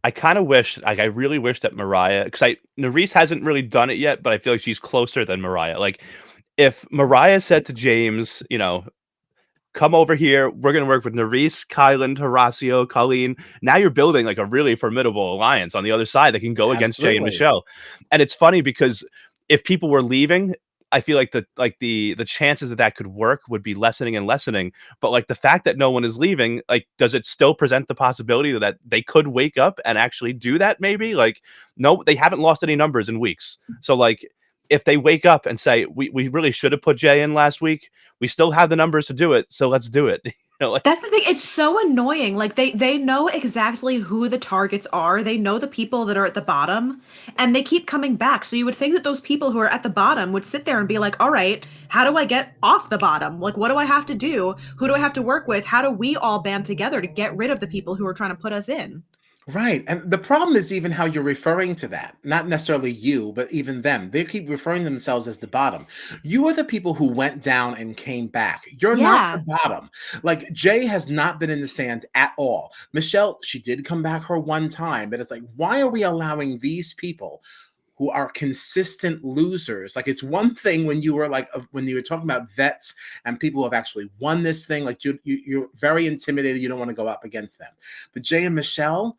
[SPEAKER 1] I kind of wish, like, I really wish that Mariah, because Nerys hasn't really done it yet, but I feel like she's closer than Mariah. Like, if Mariah said to James, come over here. We're going to work with Nerys, Kyland, Horacio, Colleen. Now you're building like a really formidable alliance on the other side that can go against Jay and
[SPEAKER 2] absolutely.
[SPEAKER 1] Michelle. And it's funny because if people were leaving, I feel like the chances that could work would be lessening and lessening. But like the fact that no one is leaving, like, does it still present the possibility that they could wake up and actually do that? Maybe like, no, they haven't lost any numbers in weeks. So like, if they wake up and say, we really should have put Jay in last week, we still have the numbers to do it, so let's do it. Like,
[SPEAKER 3] That's the thing. It's so annoying. Like they know exactly who the targets are. They know the people that are at the bottom, and they keep coming back. So you would think that those people who are at the bottom would sit there and be like, "All right, how do I get off the bottom? Like, what do I have to do? Who do I have to work with? How do we all band together to get rid of the people who are trying to put us in?"
[SPEAKER 2] Right. And the problem is even how you're referring to that. Not necessarily you, but even them. They keep referring themselves as the bottom. You are the people who went down and came back. You're not the
[SPEAKER 3] Yeah.
[SPEAKER 2] bottom. Like Jay has not been in the sand at all. Michelle, she did come back her one time, but it's like, why are we allowing these people who are consistent losers? Like, it's one thing when you were like, when you were talking about vets and people who have actually won this thing, like you're very intimidated. You don't want to go up against them. But Jay and Michelle,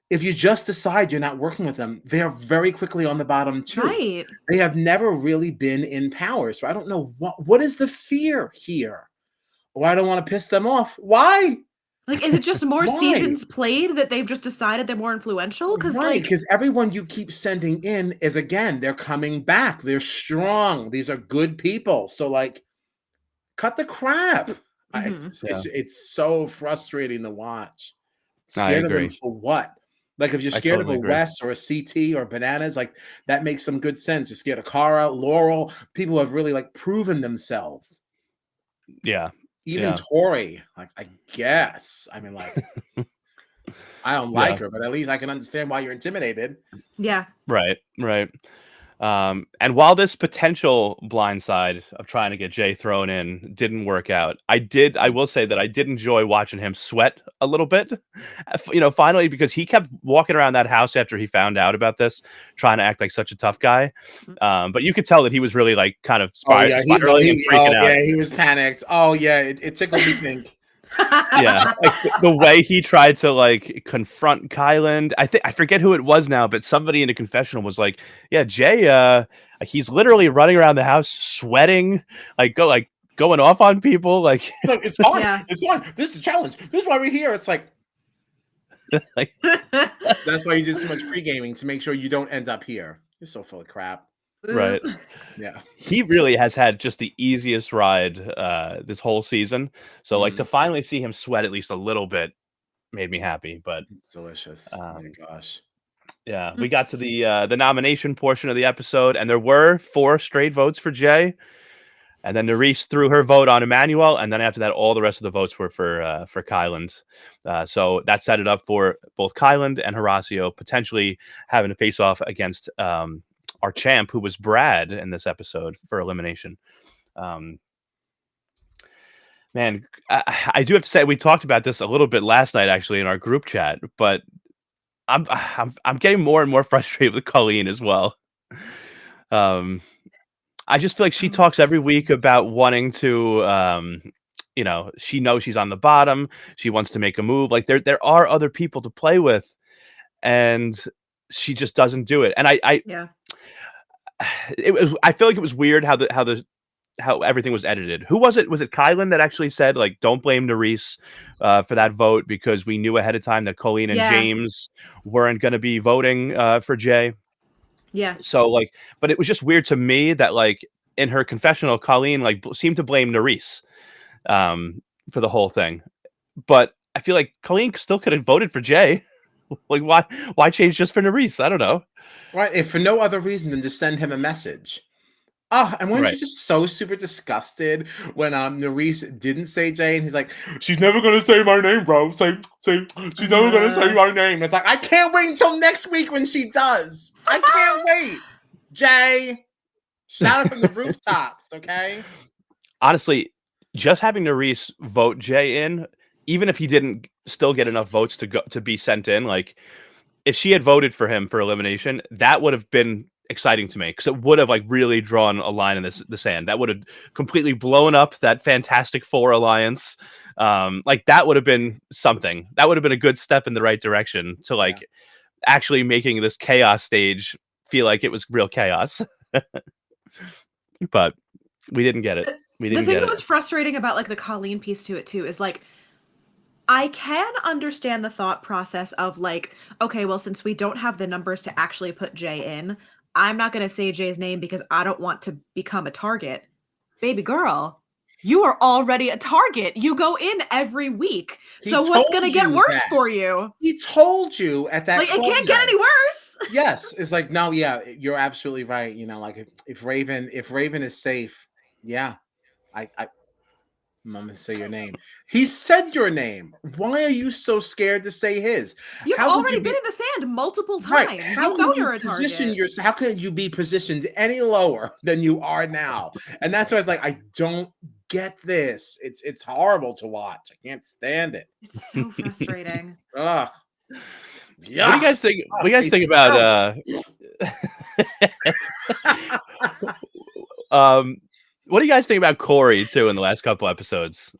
[SPEAKER 2] if you just decide you're not working with them, they are very quickly on the bottom too.
[SPEAKER 3] Right.
[SPEAKER 2] They have never really been in power. So I don't know what is the fear here. Oh, I don't want to piss them off. Why?
[SPEAKER 3] Like, is it just more
[SPEAKER 2] Why?
[SPEAKER 3] seasons played that they've just decided they're more influential? Because
[SPEAKER 2] Right,
[SPEAKER 3] like,
[SPEAKER 2] because everyone you keep sending in is, again, they're coming back. They're strong. These are good people. So like, cut the crap.
[SPEAKER 3] mhm.
[SPEAKER 1] yeah,
[SPEAKER 2] It's so frustrating to watch.
[SPEAKER 1] I
[SPEAKER 2] Scared of them
[SPEAKER 1] agree.
[SPEAKER 2] for what? Like, if you're
[SPEAKER 1] I
[SPEAKER 2] scared of
[SPEAKER 1] totally
[SPEAKER 2] a
[SPEAKER 1] agree.
[SPEAKER 2] Wes or a CT or Bananas, like, that makes some good sense. You're scared of Cara, Laurel, people have really, like, proven themselves.
[SPEAKER 1] Yeah,
[SPEAKER 2] Even
[SPEAKER 1] yeah,
[SPEAKER 2] Tori, like, I guess. I mean, like, I don't
[SPEAKER 1] yeah.
[SPEAKER 2] like her, but at least I can understand why you're intimidated.
[SPEAKER 3] Yeah.
[SPEAKER 1] Right, right. And while this potential blindside of trying to get Jay thrown in didn't work out, I will say that I did enjoy watching him sweat a little bit. Finally, because he kept walking around that house after he found out about this, trying to act like such a tough guy. But you could tell that he was really like kind of
[SPEAKER 2] Oh, yeah,
[SPEAKER 1] spiraling and freaking out.
[SPEAKER 2] he was panicked. Oh, yeah, it tickled me pink.
[SPEAKER 1] Yeah, like the way he tried to like confront Kyland. I forget who it was now, but somebody in the confessional was like, "Yeah, Jay, he's literally running around the house sweating, going off on people." Like,
[SPEAKER 2] Look, it's fine.
[SPEAKER 3] Yeah.
[SPEAKER 2] It's fine. This is a challenge. This is why we're here. It's like,
[SPEAKER 1] like
[SPEAKER 2] that's why you did so much pre-gaming, to make sure you don't end up here. You're so full of crap.
[SPEAKER 1] right.
[SPEAKER 2] Yeah.
[SPEAKER 1] He really has had just the easiest ride this whole season. So like to
[SPEAKER 2] Mhm.
[SPEAKER 1] finally see him sweat at least a little bit made me happy. But
[SPEAKER 2] It's delicious. Oh my
[SPEAKER 1] um,
[SPEAKER 2] gosh.
[SPEAKER 1] yeah, we got to the nomination portion of the episode, and there were 4 straight votes for Jay. And then Nerys threw her vote on Emmanuel, and then after that, all the rest of the votes were for Kyland. So that set it up for both Kyland and Horacio potentially having to face off against our champ, who was Brad in this episode, for elimination. Um, Man, I do have to say we talked about this a little bit last night, actually, in our group chat, but I'm getting more and more frustrated with Colleen as well. Um, I just feel like she talks every week about wanting to, she knows she's on the bottom. She wants to make a move. Like there are other people to play with, and she just doesn't do it. And
[SPEAKER 3] Yeah.
[SPEAKER 1] I feel like it was weird how everything was edited. Who was it? Was it Kylan that actually said like, "Don't blame Nerys for that vote because we knew ahead of time that Colleen and
[SPEAKER 3] Yeah.
[SPEAKER 1] James weren't going to be voting for Jay."
[SPEAKER 3] Yeah.
[SPEAKER 1] So like, but it was just weird to me that like in her confessional, Colleen like seemed to blame Nerys for the whole thing, but I feel like Colleen still could have voted for Jay. Like, why change just for Nerys? I don't know.
[SPEAKER 2] Right. If for no other reason than to send him a message. Oh, and weren't
[SPEAKER 1] Right.
[SPEAKER 2] you just so super disgusted when Nerys didn't say Jay and he's like, she's never gonna say my name, bro. Say, she's never gonna say my name. It's like, I can't wait until next week when she does. I can't wait. Jay, shout it from the rooftops, okay?
[SPEAKER 1] Honestly, just having Nerys vote Jay in, even if he didn't still get enough votes to be sent in, like if she had voted for him for elimination, that would have been exciting to me because it would have like really drawn a line in the sand. That would have completely blown up that Fantastic Four alliance. Like that would have been something. That would have been a good step in the right direction to like actually making this chaos stage feel like it was real chaos. But we didn't get it.
[SPEAKER 3] The thing that was frustrating about like the Colleen piece to it too is like I can understand the thought process of like, okay, well, since we don't have the numbers to actually put Jay in, I'm not going to say Jay's name because I don't want to become a target. Baby girl, you are already a target. You go in every week. So what's going to get worse for you?
[SPEAKER 2] He told you at that
[SPEAKER 3] like it can't get any worse.
[SPEAKER 2] Yes, it's like, no, yeah, you're absolutely right. You know, like if Raven is safe, yeah, I'm gonna say your name. He said your name. Why are you so scared to say his?
[SPEAKER 3] You've already been in the sand multiple times. Right.
[SPEAKER 2] How can you position yourself? How can you be positioned any lower than you are now? And that's why I was like, I don't get this. It's horrible to watch. I can't stand it.
[SPEAKER 3] It's so frustrating.
[SPEAKER 2] Ugh.
[SPEAKER 1] Yeah. What do you guys think? What do you guys think about? What do you guys think about Corey too in the last couple episodes?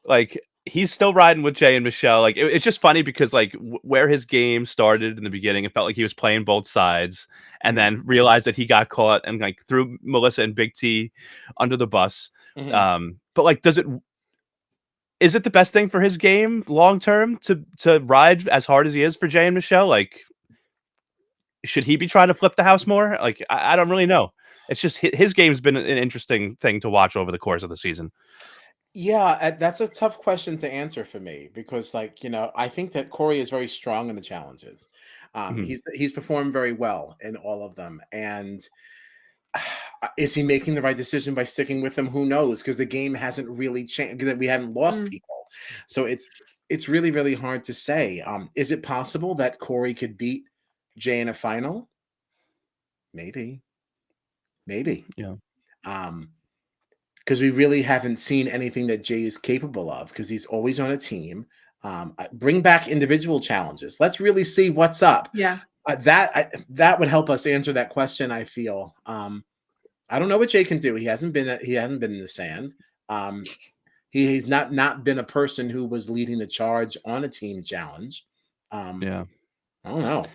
[SPEAKER 1] Like he's still riding with Jay and Michelle. Like it's just funny because like where his game started in the beginning, it felt like he was playing both sides, and then realized that he got caught and like threw Melissa and Big T under the bus. But like, is it the best thing for his game long term to ride as hard as he is for Jay and Michelle? Like, should he be trying to flip the house more? Like, I don't really know. It's just his game's been an interesting thing to watch over the course of the season.
[SPEAKER 2] Yeah, that's a tough question to answer for me because, like, you know, I think that Corey is very strong in the challenges. He's performed very well in all of them, and is he making the right decision by sticking with them? Who knows? Because the game hasn't really changed. Because we haven't lost people, so it's really really hard to say. Is it possible that Corey could beat Jay in a final? Maybe.
[SPEAKER 1] Yeah.
[SPEAKER 2] Because we really haven't seen anything that Jay is capable of because he's always on a team. Bring back individual challenges. Let's really see what's up.
[SPEAKER 3] Yeah.
[SPEAKER 2] That would help us answer that question, I feel. I don't know what Jay can do. He hasn't been in the sand. He's not been a person who was leading the charge on a team challenge.
[SPEAKER 1] Yeah.
[SPEAKER 2] I don't know.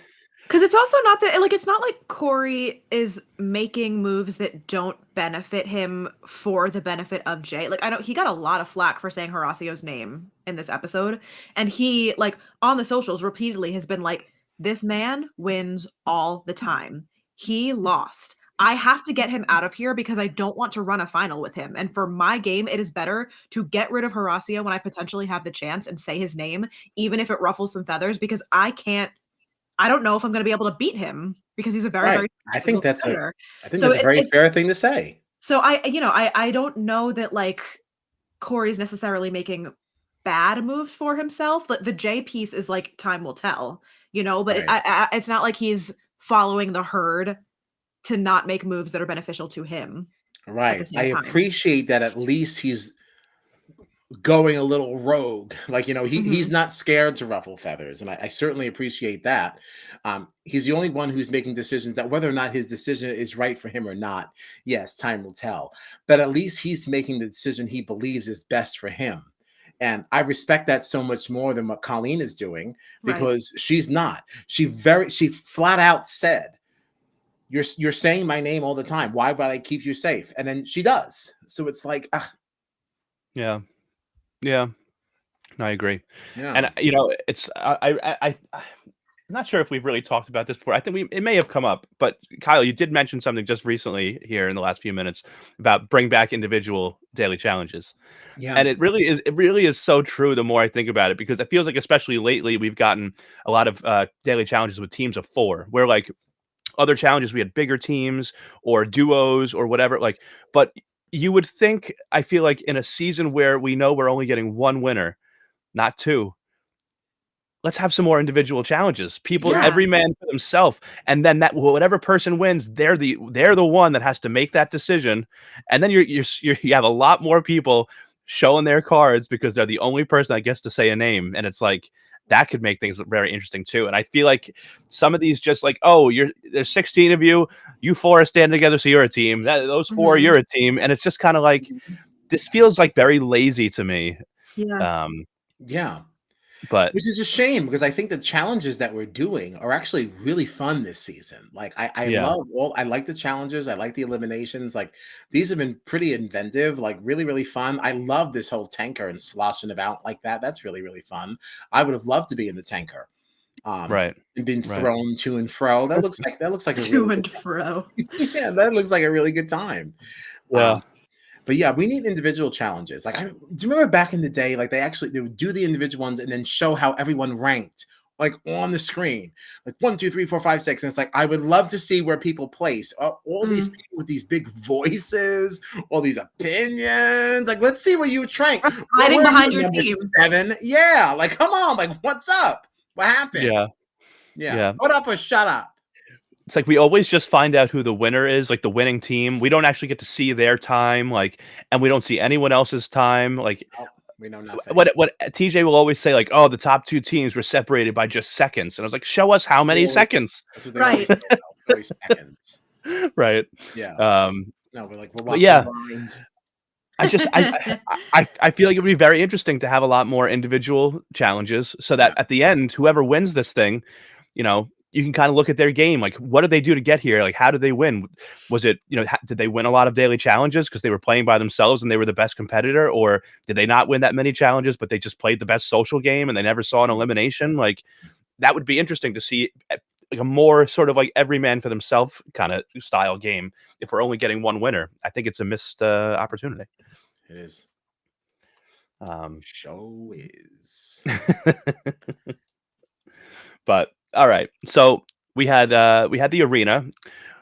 [SPEAKER 3] Because it's also not that, like, it's not like Corey is making moves that don't benefit him for the benefit of Jay. Like, I know he got a lot of flack for saying Horacio's name in this episode. And he, like, on the socials repeatedly has been like, this man wins all the time. He lost. I have to get him out of here because I don't want to run a final with him. And for my game, it is better to get rid of Horacio when I potentially have the chance and say his name, even if it ruffles some feathers, because I don't know if I'm going to be able to beat him because he's a very, very.
[SPEAKER 2] I think that's a very fair thing to say.
[SPEAKER 3] So I don't know that like Corey's necessarily making bad moves for himself. The J piece is like time will tell, but it's not like he's following the herd to not make moves that are beneficial to him.
[SPEAKER 2] Right. I appreciate that at least he's going a little rogue, like, he's not scared to ruffle feathers, and I certainly appreciate that. He's the only one who's making decisions that whether or not his decision is right for him or not, yes, time will tell, but at least he's making the decision he believes is best for him, and I respect that so much more than what Colleen is doing, because she's not. She flat out said, you're saying my name all the time, why would I keep you safe? And then she does, so it's like
[SPEAKER 1] Yeah, no, I agree.
[SPEAKER 2] Yeah.
[SPEAKER 1] And it's not sure if we've really talked about this before. I think it may have come up, but Kyle, you did mention something just recently here in the last few minutes about bring back individual daily challenges.
[SPEAKER 2] Yeah.
[SPEAKER 1] And it really is so true the more I think about it, because it feels like, especially lately, we've gotten a lot of daily challenges with teams of 4, where like other challenges we had bigger teams or duos or whatever, like, but you would think, I feel like, in a season where we know we're only getting 1 winner, not 2, let's have some more individual challenges. People,
[SPEAKER 3] Yeah.
[SPEAKER 1] every man for themselves, and then that whatever person wins, they're the one that has to make that decision, and then you have a lot more people showing their cards because they're the only person that gets to say a name, and it's like that could make things very interesting too. And I feel like some of these just like, oh, there's 16 of you, you 4 are standing together, so you're a team. Those 4,
[SPEAKER 3] Mhm.
[SPEAKER 1] you're a team, and it's just kind of like this feels like very lazy to me.
[SPEAKER 3] Yeah.
[SPEAKER 2] Yeah.
[SPEAKER 1] But
[SPEAKER 2] Which is a shame because I think the challenges that we're doing are actually really fun this season. Like I
[SPEAKER 1] yeah,
[SPEAKER 2] I like the challenges, I like the eliminations. Like these have been pretty inventive, like really, really fun. I love this whole tanker and sloshing about like that. That's really, really fun. I would have loved to be in the tanker.
[SPEAKER 1] right,
[SPEAKER 2] And being
[SPEAKER 1] right.
[SPEAKER 2] thrown to and fro. That looks like a
[SPEAKER 3] To
[SPEAKER 2] really
[SPEAKER 3] and fro.
[SPEAKER 2] yeah, that looks like a really good time.
[SPEAKER 1] Yeah.
[SPEAKER 2] But yeah, we need individual challenges. Like, do you remember back in the day? Like, they would do the individual ones and then show how everyone ranked, like on the screen, like 1, 2, 3, 4, 5, 6. And it's like I would love to see where people place all these
[SPEAKER 3] Mm.
[SPEAKER 2] people with these big voices, all these opinions. Like, let's see where you rank.
[SPEAKER 3] Hiding
[SPEAKER 2] Where are
[SPEAKER 3] behind
[SPEAKER 2] you,
[SPEAKER 3] your
[SPEAKER 2] number
[SPEAKER 3] team.
[SPEAKER 2] 7? Yeah, like come on, like what's up? What happened?
[SPEAKER 1] Yeah,
[SPEAKER 2] Yeah,
[SPEAKER 1] yeah.
[SPEAKER 2] put up or shut up.
[SPEAKER 1] It's like we always just find out who the winner is, like the winning team. We don't actually get to see their time, like, and we don't see anyone else's time. Like,
[SPEAKER 2] Oh, we know nothing.
[SPEAKER 1] what TJ will always say, like, oh, the top 2 teams were separated by just seconds, and I was like, show us how many seconds,
[SPEAKER 2] That's what they always
[SPEAKER 3] Right.
[SPEAKER 2] say. Always seconds.
[SPEAKER 1] right?
[SPEAKER 2] Yeah. No, we're
[SPEAKER 1] But
[SPEAKER 2] watching
[SPEAKER 1] yeah,
[SPEAKER 2] lines.
[SPEAKER 1] I just I feel like it would be very interesting to have a lot more individual challenges, so that
[SPEAKER 2] Yeah.
[SPEAKER 1] at the end, whoever wins this thing, you can kind of look at their game. Like, what did they do to get here? Like, how did they win? Was it, did they win a lot of daily challenges because they were playing by themselves and they were the best competitor? Or did they not win that many challenges, but they just played the best social game and they never saw an elimination? Like, that would be interesting to see, like a more sort of like every man for themselves kind of style game. If we're only getting 1 winner, I think it's a missed opportunity.
[SPEAKER 2] It is.
[SPEAKER 1] Um,
[SPEAKER 2] Show is.
[SPEAKER 1] But all right, so we had the arena.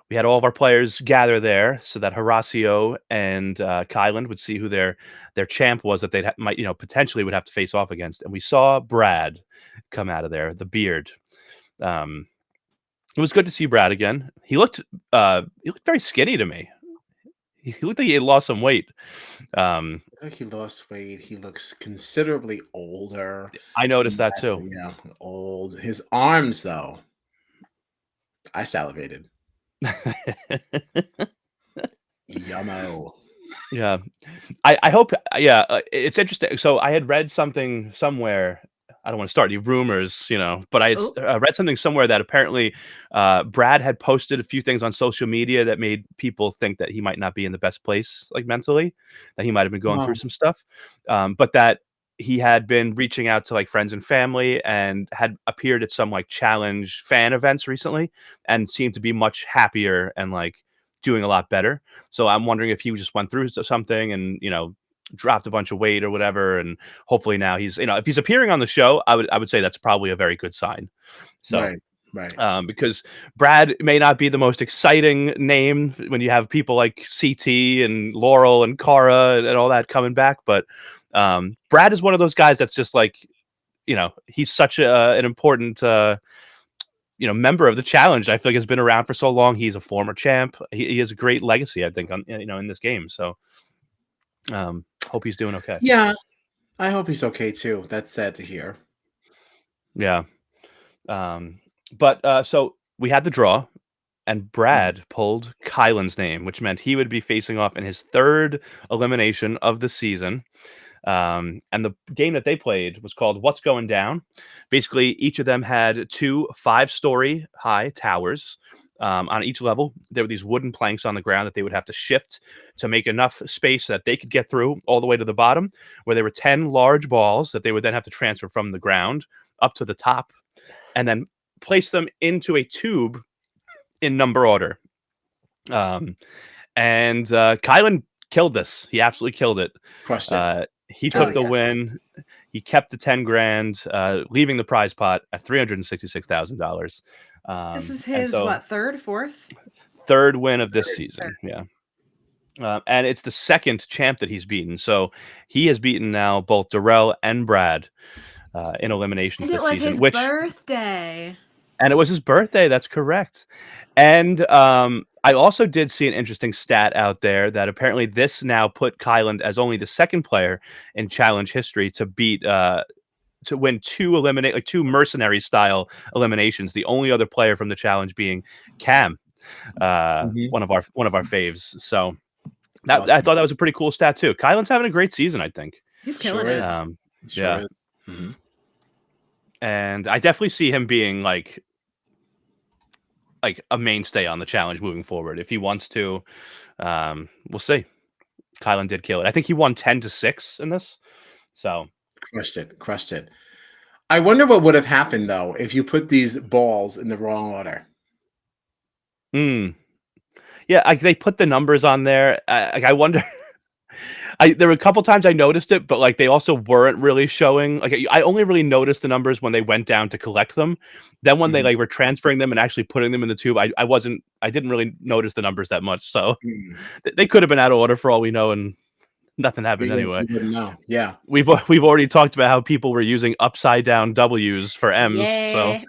[SPEAKER 1] We had all of our players gather there so that Horacio and Kyland would see who their champ was that they might potentially would have to face off against. And we saw Brad come out of there, the beard. It was good to see Brad again. He looked very skinny to me. He looked like he had lost some weight.
[SPEAKER 2] Like he lost weight. He looks considerably older.
[SPEAKER 1] I noticed that too.
[SPEAKER 2] Yeah, old. His arms, though. I salivated. Yummo.
[SPEAKER 1] Yeah. I hope, yeah, it's interesting. So I had read something somewhere. I don't want to start any rumors, but I had
[SPEAKER 3] Oh.
[SPEAKER 1] read something somewhere that apparently Brad had posted a few things on social media that made people think that he might not be in the best place, like mentally, that he might have been going through
[SPEAKER 2] Wow.
[SPEAKER 1] some stuff, but that he had been reaching out to like friends and family and had appeared at some like challenge fan events recently and seemed to be much happier and like doing a lot better. So I'm wondering if he just went through something and dropped a bunch of weight or whatever, and hopefully now he's if he's appearing on the show, I would say that's probably a very good sign. So
[SPEAKER 2] Right. Right.
[SPEAKER 1] because Brad may not be the most exciting name when you have people like CT and Laurel and Cara and all that coming back, but Brad is one of those guys that's just like, he's such an important member of the challenge. I feel like has been around for so long. He's a former champ. He has a great legacy, I think, on in this game. So hope he's doing okay.
[SPEAKER 2] Yeah. I hope he's okay too. That's sad to hear.
[SPEAKER 1] Yeah. But so we had the draw, and Brad pulled Kylan's name, which meant he would be facing off in his 3rd elimination of the season. And the game that they played was called What's Going Down. Basically, each of them had 2 5-story high towers. On each level, there were these wooden planks on the ground that they would have to shift to make enough space so that they could get through all the way to the bottom, where there were 10 large balls that they would then have to transfer from the ground up to the top. And then place them into a tube in number order. And Kylan killed this. He absolutely killed it.
[SPEAKER 2] Crushed it.
[SPEAKER 1] He
[SPEAKER 3] Oh,
[SPEAKER 1] took the
[SPEAKER 3] yeah.
[SPEAKER 1] win. He kept the 10 grand, leaving the prize pot at $366,000.
[SPEAKER 3] This is
[SPEAKER 1] And
[SPEAKER 3] his
[SPEAKER 1] so
[SPEAKER 3] what, third, fourth?
[SPEAKER 1] third win of this
[SPEAKER 3] Third.
[SPEAKER 1] season. Yeah. And it's the second champ that he's beaten. So he has beaten now both Darrell and Brad in eliminations
[SPEAKER 3] And it
[SPEAKER 1] this
[SPEAKER 3] was
[SPEAKER 1] season.
[SPEAKER 3] his birthday.
[SPEAKER 1] And it was his birthday. That's correct. And I also did see an interesting stat out there that apparently this now put Kylan as only the second player in challenge history to beat to win two mercenary style eliminations. The only other player from the challenge being Cam, one of our faves. So that
[SPEAKER 2] Awesome.
[SPEAKER 1] I thought that was a pretty cool stat too. Kylan's having a great season, I think.
[SPEAKER 3] He's killing
[SPEAKER 2] Sure
[SPEAKER 3] it.
[SPEAKER 2] is.
[SPEAKER 1] Yeah.
[SPEAKER 2] Is. Mm-hmm.
[SPEAKER 1] And I definitely see him being like a mainstay on the challenge moving forward if he wants to. We'll see. Kylan did kill it. I think he won 10-6 in this. So
[SPEAKER 2] crushed it. I wonder what would have happened though if you put these balls in the wrong order.
[SPEAKER 1] Yeah, they put the numbers on there. I wonder. There were a couple times I noticed it, but like they also weren't really showing. Like I only really noticed the numbers when they went down to collect them. Then when they like were transferring them and actually putting them in the tube, I didn't really notice the numbers that much. So they could have been out of order for all we know, and nothing happened anyway.
[SPEAKER 2] We wouldn't know. Yeah,
[SPEAKER 1] we've already talked about how people were using upside down W's for M's.
[SPEAKER 3] Yeah.
[SPEAKER 1] So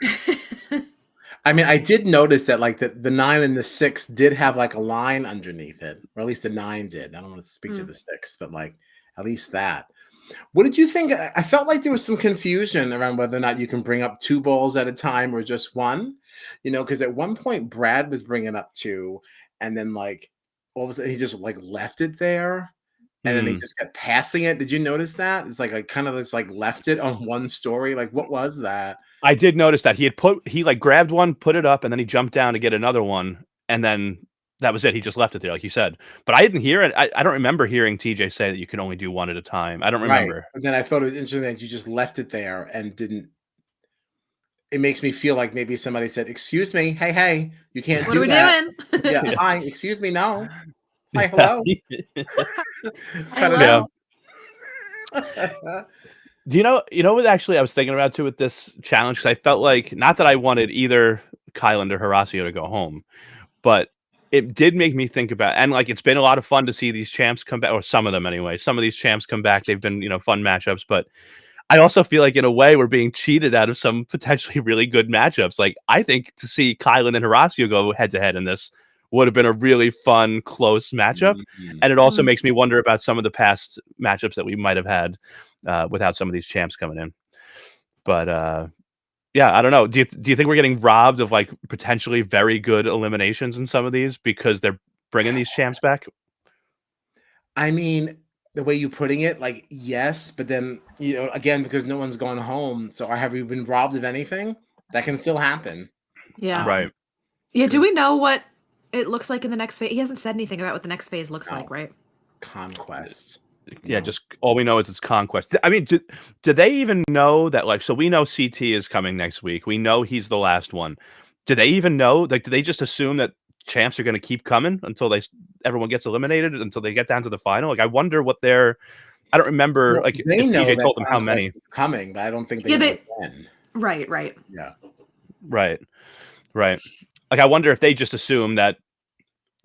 [SPEAKER 2] I mean, I did notice that like the 9 and the 6 did have like a line underneath it, or at least the 9 did. I don't want to speak to the 6, but like at least that. What did you think? I felt like there was some confusion around whether or not you can bring up 2 balls at a time or just one, because at one point Brad was bringing up 2, and then like all of a sudden he just like left it there, and then he just kept passing it. Did you notice that? It's like I kind of just like left it on one story. Like what was that?
[SPEAKER 1] I did notice that he like grabbed one, put it up, and then he jumped down to get another one, and then that was it. He just left it there, like you said. But I didn't hear it. I don't remember hearing TJ say that you can only do one at a time. I don't remember.
[SPEAKER 2] Right. But then I thought it was interesting that you just left it there and didn't. It makes me feel like maybe somebody said, "Excuse me, hey, you can't
[SPEAKER 3] What
[SPEAKER 2] do
[SPEAKER 3] are we
[SPEAKER 2] that."
[SPEAKER 3] doing?
[SPEAKER 2] Yeah, hi, excuse me, no. Hi, hello. Cut it
[SPEAKER 3] Hello.
[SPEAKER 2] out.
[SPEAKER 1] Do you know what actually I was thinking about too with this challenge? Because I felt like, not that I wanted either Kylan or Horacio to go home, but it did make me think about, and like it's been a lot of fun to see these champs come back, or some of them anyway. Some of these champs come back. They've been fun matchups, but I also feel like in a way we're being cheated out of some potentially really good matchups. Like I think to see Kylan and Horacio go head to head in this would have been a really fun, close matchup. And it also makes me wonder about some of the past matchups that we might have had without some of these champs coming in. But yeah, I don't know. Do you think we're getting robbed of like potentially very good eliminations in some of these because they're bringing these champs back?
[SPEAKER 2] I mean, the way you're putting it, like, yes, but then, again, because no one's gone home. So have we been robbed of anything? That can still happen.
[SPEAKER 3] Yeah.
[SPEAKER 1] Right.
[SPEAKER 3] Yeah. Do we know what it looks like in the next phase? He hasn't said anything about what the next phase looks like, right?
[SPEAKER 2] Conquest.
[SPEAKER 1] Yeah, just all we know is it's Conquest. I mean, do they even know that? Like, so we know CT is coming next week. We know he's the last one. Do they even know? Like, do they just assume that champs are going to keep coming until everyone gets eliminated, until they get down to the final? Like, I wonder what they're. I don't remember.
[SPEAKER 2] Well,
[SPEAKER 1] like,
[SPEAKER 2] they
[SPEAKER 1] if
[SPEAKER 2] know
[SPEAKER 1] TJ
[SPEAKER 2] that
[SPEAKER 1] told them how
[SPEAKER 2] Conquest
[SPEAKER 1] many
[SPEAKER 2] is coming, but I don't think they know when.
[SPEAKER 3] Right.
[SPEAKER 2] Yeah.
[SPEAKER 1] Right. Like, I wonder if they just assume that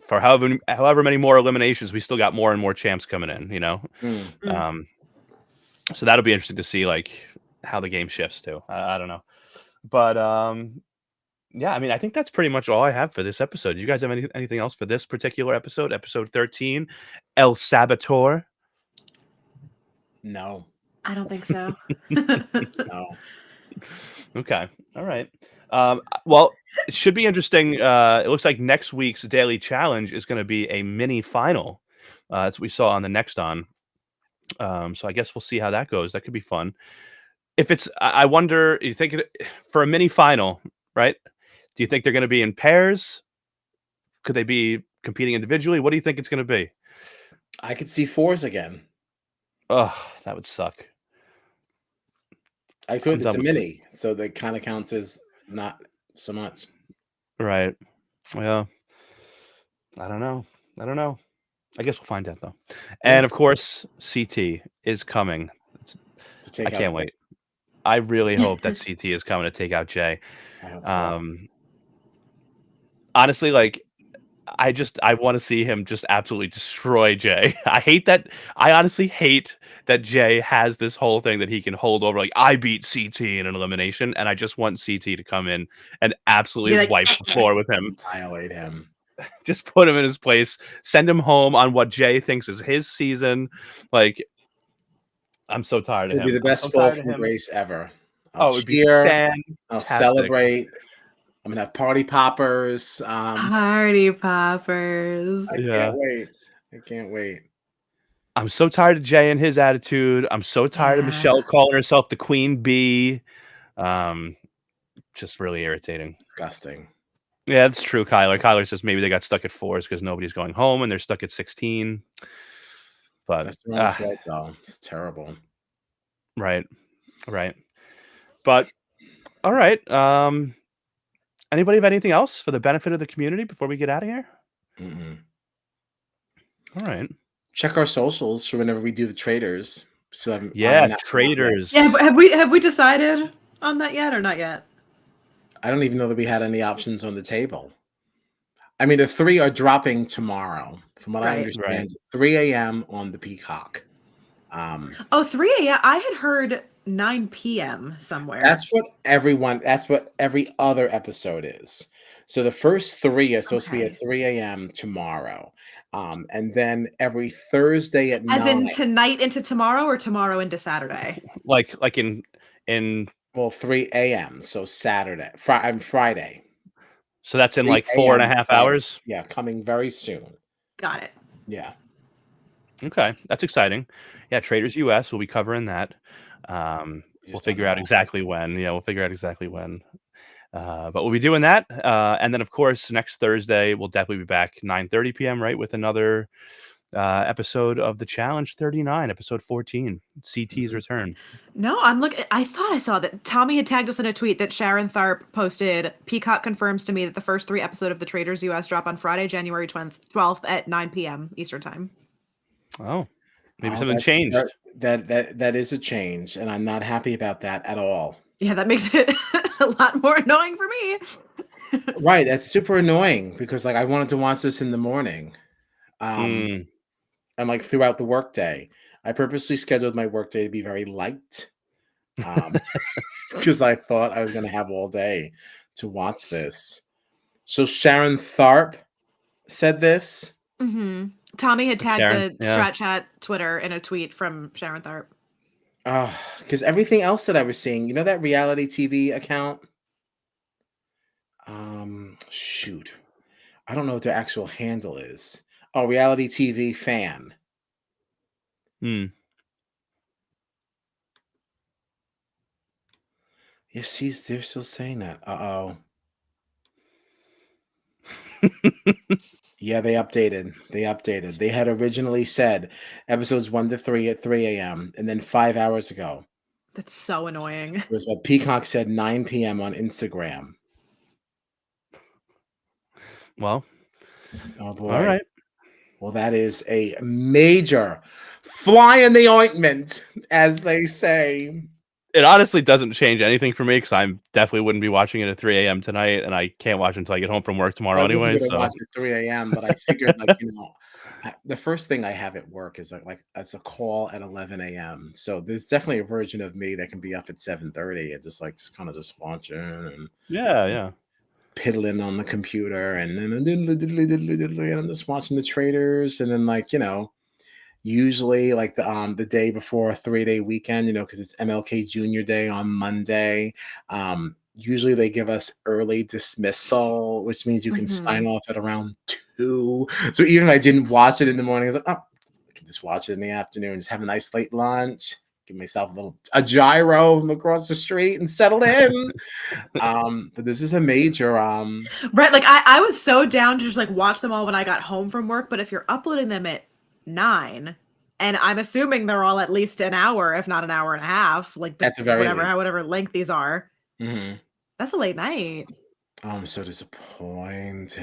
[SPEAKER 1] for however many more eliminations, we still got more and more champs coming in. So that'll be interesting to see like how the game shifts too. I don't know, but yeah, I mean, I think that's pretty much all I have for this episode. Do you guys have anything else for this particular episode 13, El Saboteur?
[SPEAKER 2] No,
[SPEAKER 3] I don't think so.
[SPEAKER 2] no.
[SPEAKER 1] Okay, all right. Well, it should be interesting. It looks like next week's daily challenge is going to be a mini final. That's what we saw on the next on. So I guess we'll see how that goes. That could be fun. If it's, I wonder, you think for a mini final, right? Do you think they're going to be in pairs? Could they be competing individually? What do you think it's going to be?
[SPEAKER 2] I could see 4s again.
[SPEAKER 1] Oh, that would suck.
[SPEAKER 2] I could. It's a mini, so that kind of counts as not so much.
[SPEAKER 1] Right. Well, I don't know. I don't know. I guess we'll find out though.
[SPEAKER 2] Yeah,
[SPEAKER 1] And of course, CT is coming.
[SPEAKER 2] to
[SPEAKER 1] I
[SPEAKER 2] take out.
[SPEAKER 1] can't wait. I really hope that CT is coming to take out Jay.
[SPEAKER 2] I hope so.
[SPEAKER 1] Um, honestly, like I want to see him just absolutely destroy Jay. I hate that. I honestly hate that Jay has this whole thing that he can hold over. Like I beat CT in an elimination, and I just want CT to come in and absolutely
[SPEAKER 3] Be like,
[SPEAKER 1] wipe the floor with him.
[SPEAKER 2] Annihilate him.
[SPEAKER 1] Just put him in his place. Send him home on what Jay thinks is his season. Like I'm so tired of
[SPEAKER 2] It'll be
[SPEAKER 1] him.
[SPEAKER 2] the
[SPEAKER 1] I'm
[SPEAKER 2] best
[SPEAKER 1] so
[SPEAKER 2] fall
[SPEAKER 1] tired of
[SPEAKER 2] from
[SPEAKER 1] him.
[SPEAKER 2] grace ever. I'll
[SPEAKER 1] Oh, it would be
[SPEAKER 2] cheer. I'll
[SPEAKER 1] fantastic.
[SPEAKER 2] celebrate. I'm gonna have party poppers.
[SPEAKER 3] party poppers.
[SPEAKER 2] I
[SPEAKER 1] Yeah.
[SPEAKER 2] can't wait. I can't wait.
[SPEAKER 1] I'm so tired of Jay and his attitude. I'm so tired of
[SPEAKER 3] Yeah.
[SPEAKER 1] Michelle calling herself the queen bee. Just really irritating.
[SPEAKER 2] Disgusting.
[SPEAKER 1] Yeah, that's true, Kyler. Kyler says maybe they got stuck at 4s because nobody's going home and they're stuck at 16. But
[SPEAKER 2] That's the wrong fault, though. It's terrible.
[SPEAKER 1] right. But all right. Anybody have anything else for the benefit of the community before we get out of here?
[SPEAKER 2] Mm-mm.
[SPEAKER 1] All right.
[SPEAKER 2] Check our socials for whenever we do the traders. So
[SPEAKER 1] Yeah, traders.
[SPEAKER 3] Yeah, but have we decided on that yet or not yet?
[SPEAKER 2] I don't even know that we had any options on the table. I mean, the 3 are dropping tomorrow, from what I understand. 3 a.m. on the Peacock.
[SPEAKER 3] 3 a.m. I had heard 9 p.m. somewhere.
[SPEAKER 2] That's what every other episode is. So the first 3 are supposed to be at 3 a.m. tomorrow. And then every Thursday at 9.
[SPEAKER 3] As in tonight into tomorrow or tomorrow into Saturday?
[SPEAKER 1] Like in
[SPEAKER 2] 3 a.m. So Saturday, Friday.
[SPEAKER 1] So that's in like 4.5 hours?
[SPEAKER 2] Yeah, coming very soon.
[SPEAKER 3] Got it.
[SPEAKER 2] Yeah.
[SPEAKER 1] Okay, that's exciting. Yeah, Traders US, we'll be covering that. We'll figure out exactly when. Yeah, we'll figure out exactly when. But we'll be doing that. And then, of course, next Thursday, we'll definitely be back 9:30 p.m., right, with another episode of The Challenge 39, episode 14, CT's return.
[SPEAKER 3] No, I'm looking. I thought I saw that Tommy had tagged us in a tweet that Sharon Tharp posted. Peacock confirms to me that the first 3 episodes of the Traders US drop on Friday, January 12th at 9 p.m. Eastern time.
[SPEAKER 1] Oh, maybe something changed.
[SPEAKER 2] That is a change, and I'm not happy about that at all.
[SPEAKER 3] Yeah, that makes it a lot more annoying for me.
[SPEAKER 2] Right, that's super annoying because like I wanted to watch this in the morning. And like throughout the workday. I purposely scheduled my workday to be very light. Because I thought I was gonna have all day to watch this. So Sharon Tharp said this.
[SPEAKER 3] Mm-hmm. Tommy had tagged the
[SPEAKER 1] yeah.
[SPEAKER 3] Strat Chat Twitter in a tweet from Sharon Tharp.
[SPEAKER 2] Because everything else that I was seeing, you know that reality TV account? Shoot. I don't know what their actual handle is. Oh, reality TV fan. Yes, they're still saying that. Uh-oh. Yeah, they updated. They had originally said episodes 1 to 3 at 3 a.m. and then 5 hours ago.
[SPEAKER 3] That's so annoying.
[SPEAKER 2] It was what Peacock said 9 p.m. on Instagram.
[SPEAKER 1] Well,
[SPEAKER 2] oh boy.
[SPEAKER 1] All right.
[SPEAKER 2] Well, that is a major fly in the ointment, as they say.
[SPEAKER 1] It honestly doesn't change anything for me because I definitely wouldn't be watching it at 3 a.m. tonight, and I can't watch it until I get home from work tomorrow anyway.
[SPEAKER 2] So watch at 3 a.m. But I figured, like, you know, the first thing I have at work is like it's a call at 11 a.m. So there's definitely a version of me that can be up at 7:30 and just kind of watching and
[SPEAKER 1] yeah,
[SPEAKER 2] piddling on the computer and then I'm just watching the traders and then like, you know, usually like the day before a 3-day weekend, you know, because it's MLK Jr. Day on Monday. Usually they give us early dismissal, which means you can sign off at around 2. So even if I didn't watch it in the morning, I was like, oh, I can just watch it in the afternoon, just have a nice late lunch, give myself a gyro from across the street and settle in. But this is a major
[SPEAKER 3] right. Like I was so down to just like watch them all when I got home from work. But if you're uploading them at 9, and I'm assuming they're all at least an hour, if not an hour and a half, like
[SPEAKER 2] at the very
[SPEAKER 3] whatever length these are.
[SPEAKER 2] Mm-hmm.
[SPEAKER 3] That's a late night.
[SPEAKER 2] Oh, I'm so disappointed.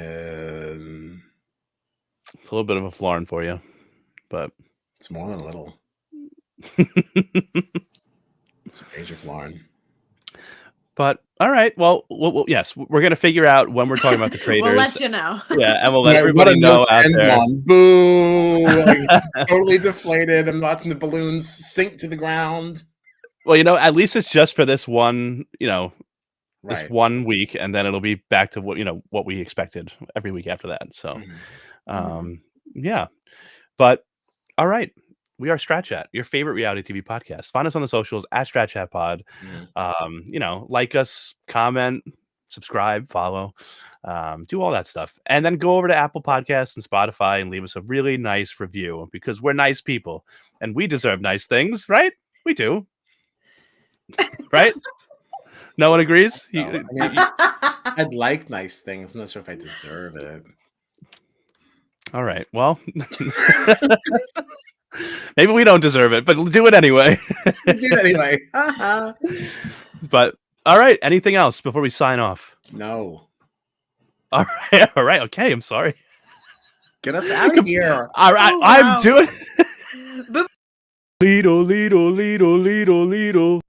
[SPEAKER 1] It's a little bit of a Florin for you, but
[SPEAKER 2] It's more than a little. It's a major Florin.
[SPEAKER 1] But all right, well, yes, we're gonna figure out when we're talking about the traders.
[SPEAKER 3] We'll let you know.
[SPEAKER 1] Yeah, and we'll let
[SPEAKER 2] Right, what
[SPEAKER 1] everybody
[SPEAKER 2] a
[SPEAKER 1] know
[SPEAKER 2] note to
[SPEAKER 1] out
[SPEAKER 2] end
[SPEAKER 1] there.
[SPEAKER 2] on. Boo! Like, totally deflated. I'm watching the balloons sink to the ground.
[SPEAKER 1] Well, at least it's just for this one, this
[SPEAKER 2] Right.
[SPEAKER 1] 1 week, and then it'll be back to what we expected every week after that. So,
[SPEAKER 2] Mhm.
[SPEAKER 1] yeah. But all right, we are Strat Chat, your favorite reality TV podcast. Find us on the socials at Strat Chat Pod.
[SPEAKER 2] Mhm.
[SPEAKER 1] Like us, comment, subscribe, follow, do all that stuff, and then go over to Apple Podcasts and Spotify and leave us a really nice review because we're nice people and we deserve nice things, right? We do, right? No one agrees.
[SPEAKER 2] No, I mean, I'd like nice things. I'm not sure if I deserve it.
[SPEAKER 1] All right. Well, maybe we don't deserve it, but do it anyway.
[SPEAKER 2] Do it anyway.
[SPEAKER 1] But all right. Anything else before we sign off?
[SPEAKER 2] No.
[SPEAKER 1] All right. All right. Okay. I'm sorry.
[SPEAKER 2] Get us out of here.
[SPEAKER 1] All right.
[SPEAKER 3] Oh,
[SPEAKER 1] I'm
[SPEAKER 3] wow.
[SPEAKER 1] doing.
[SPEAKER 3] But
[SPEAKER 1] Lido, Lido, Lido, Lido, Lido.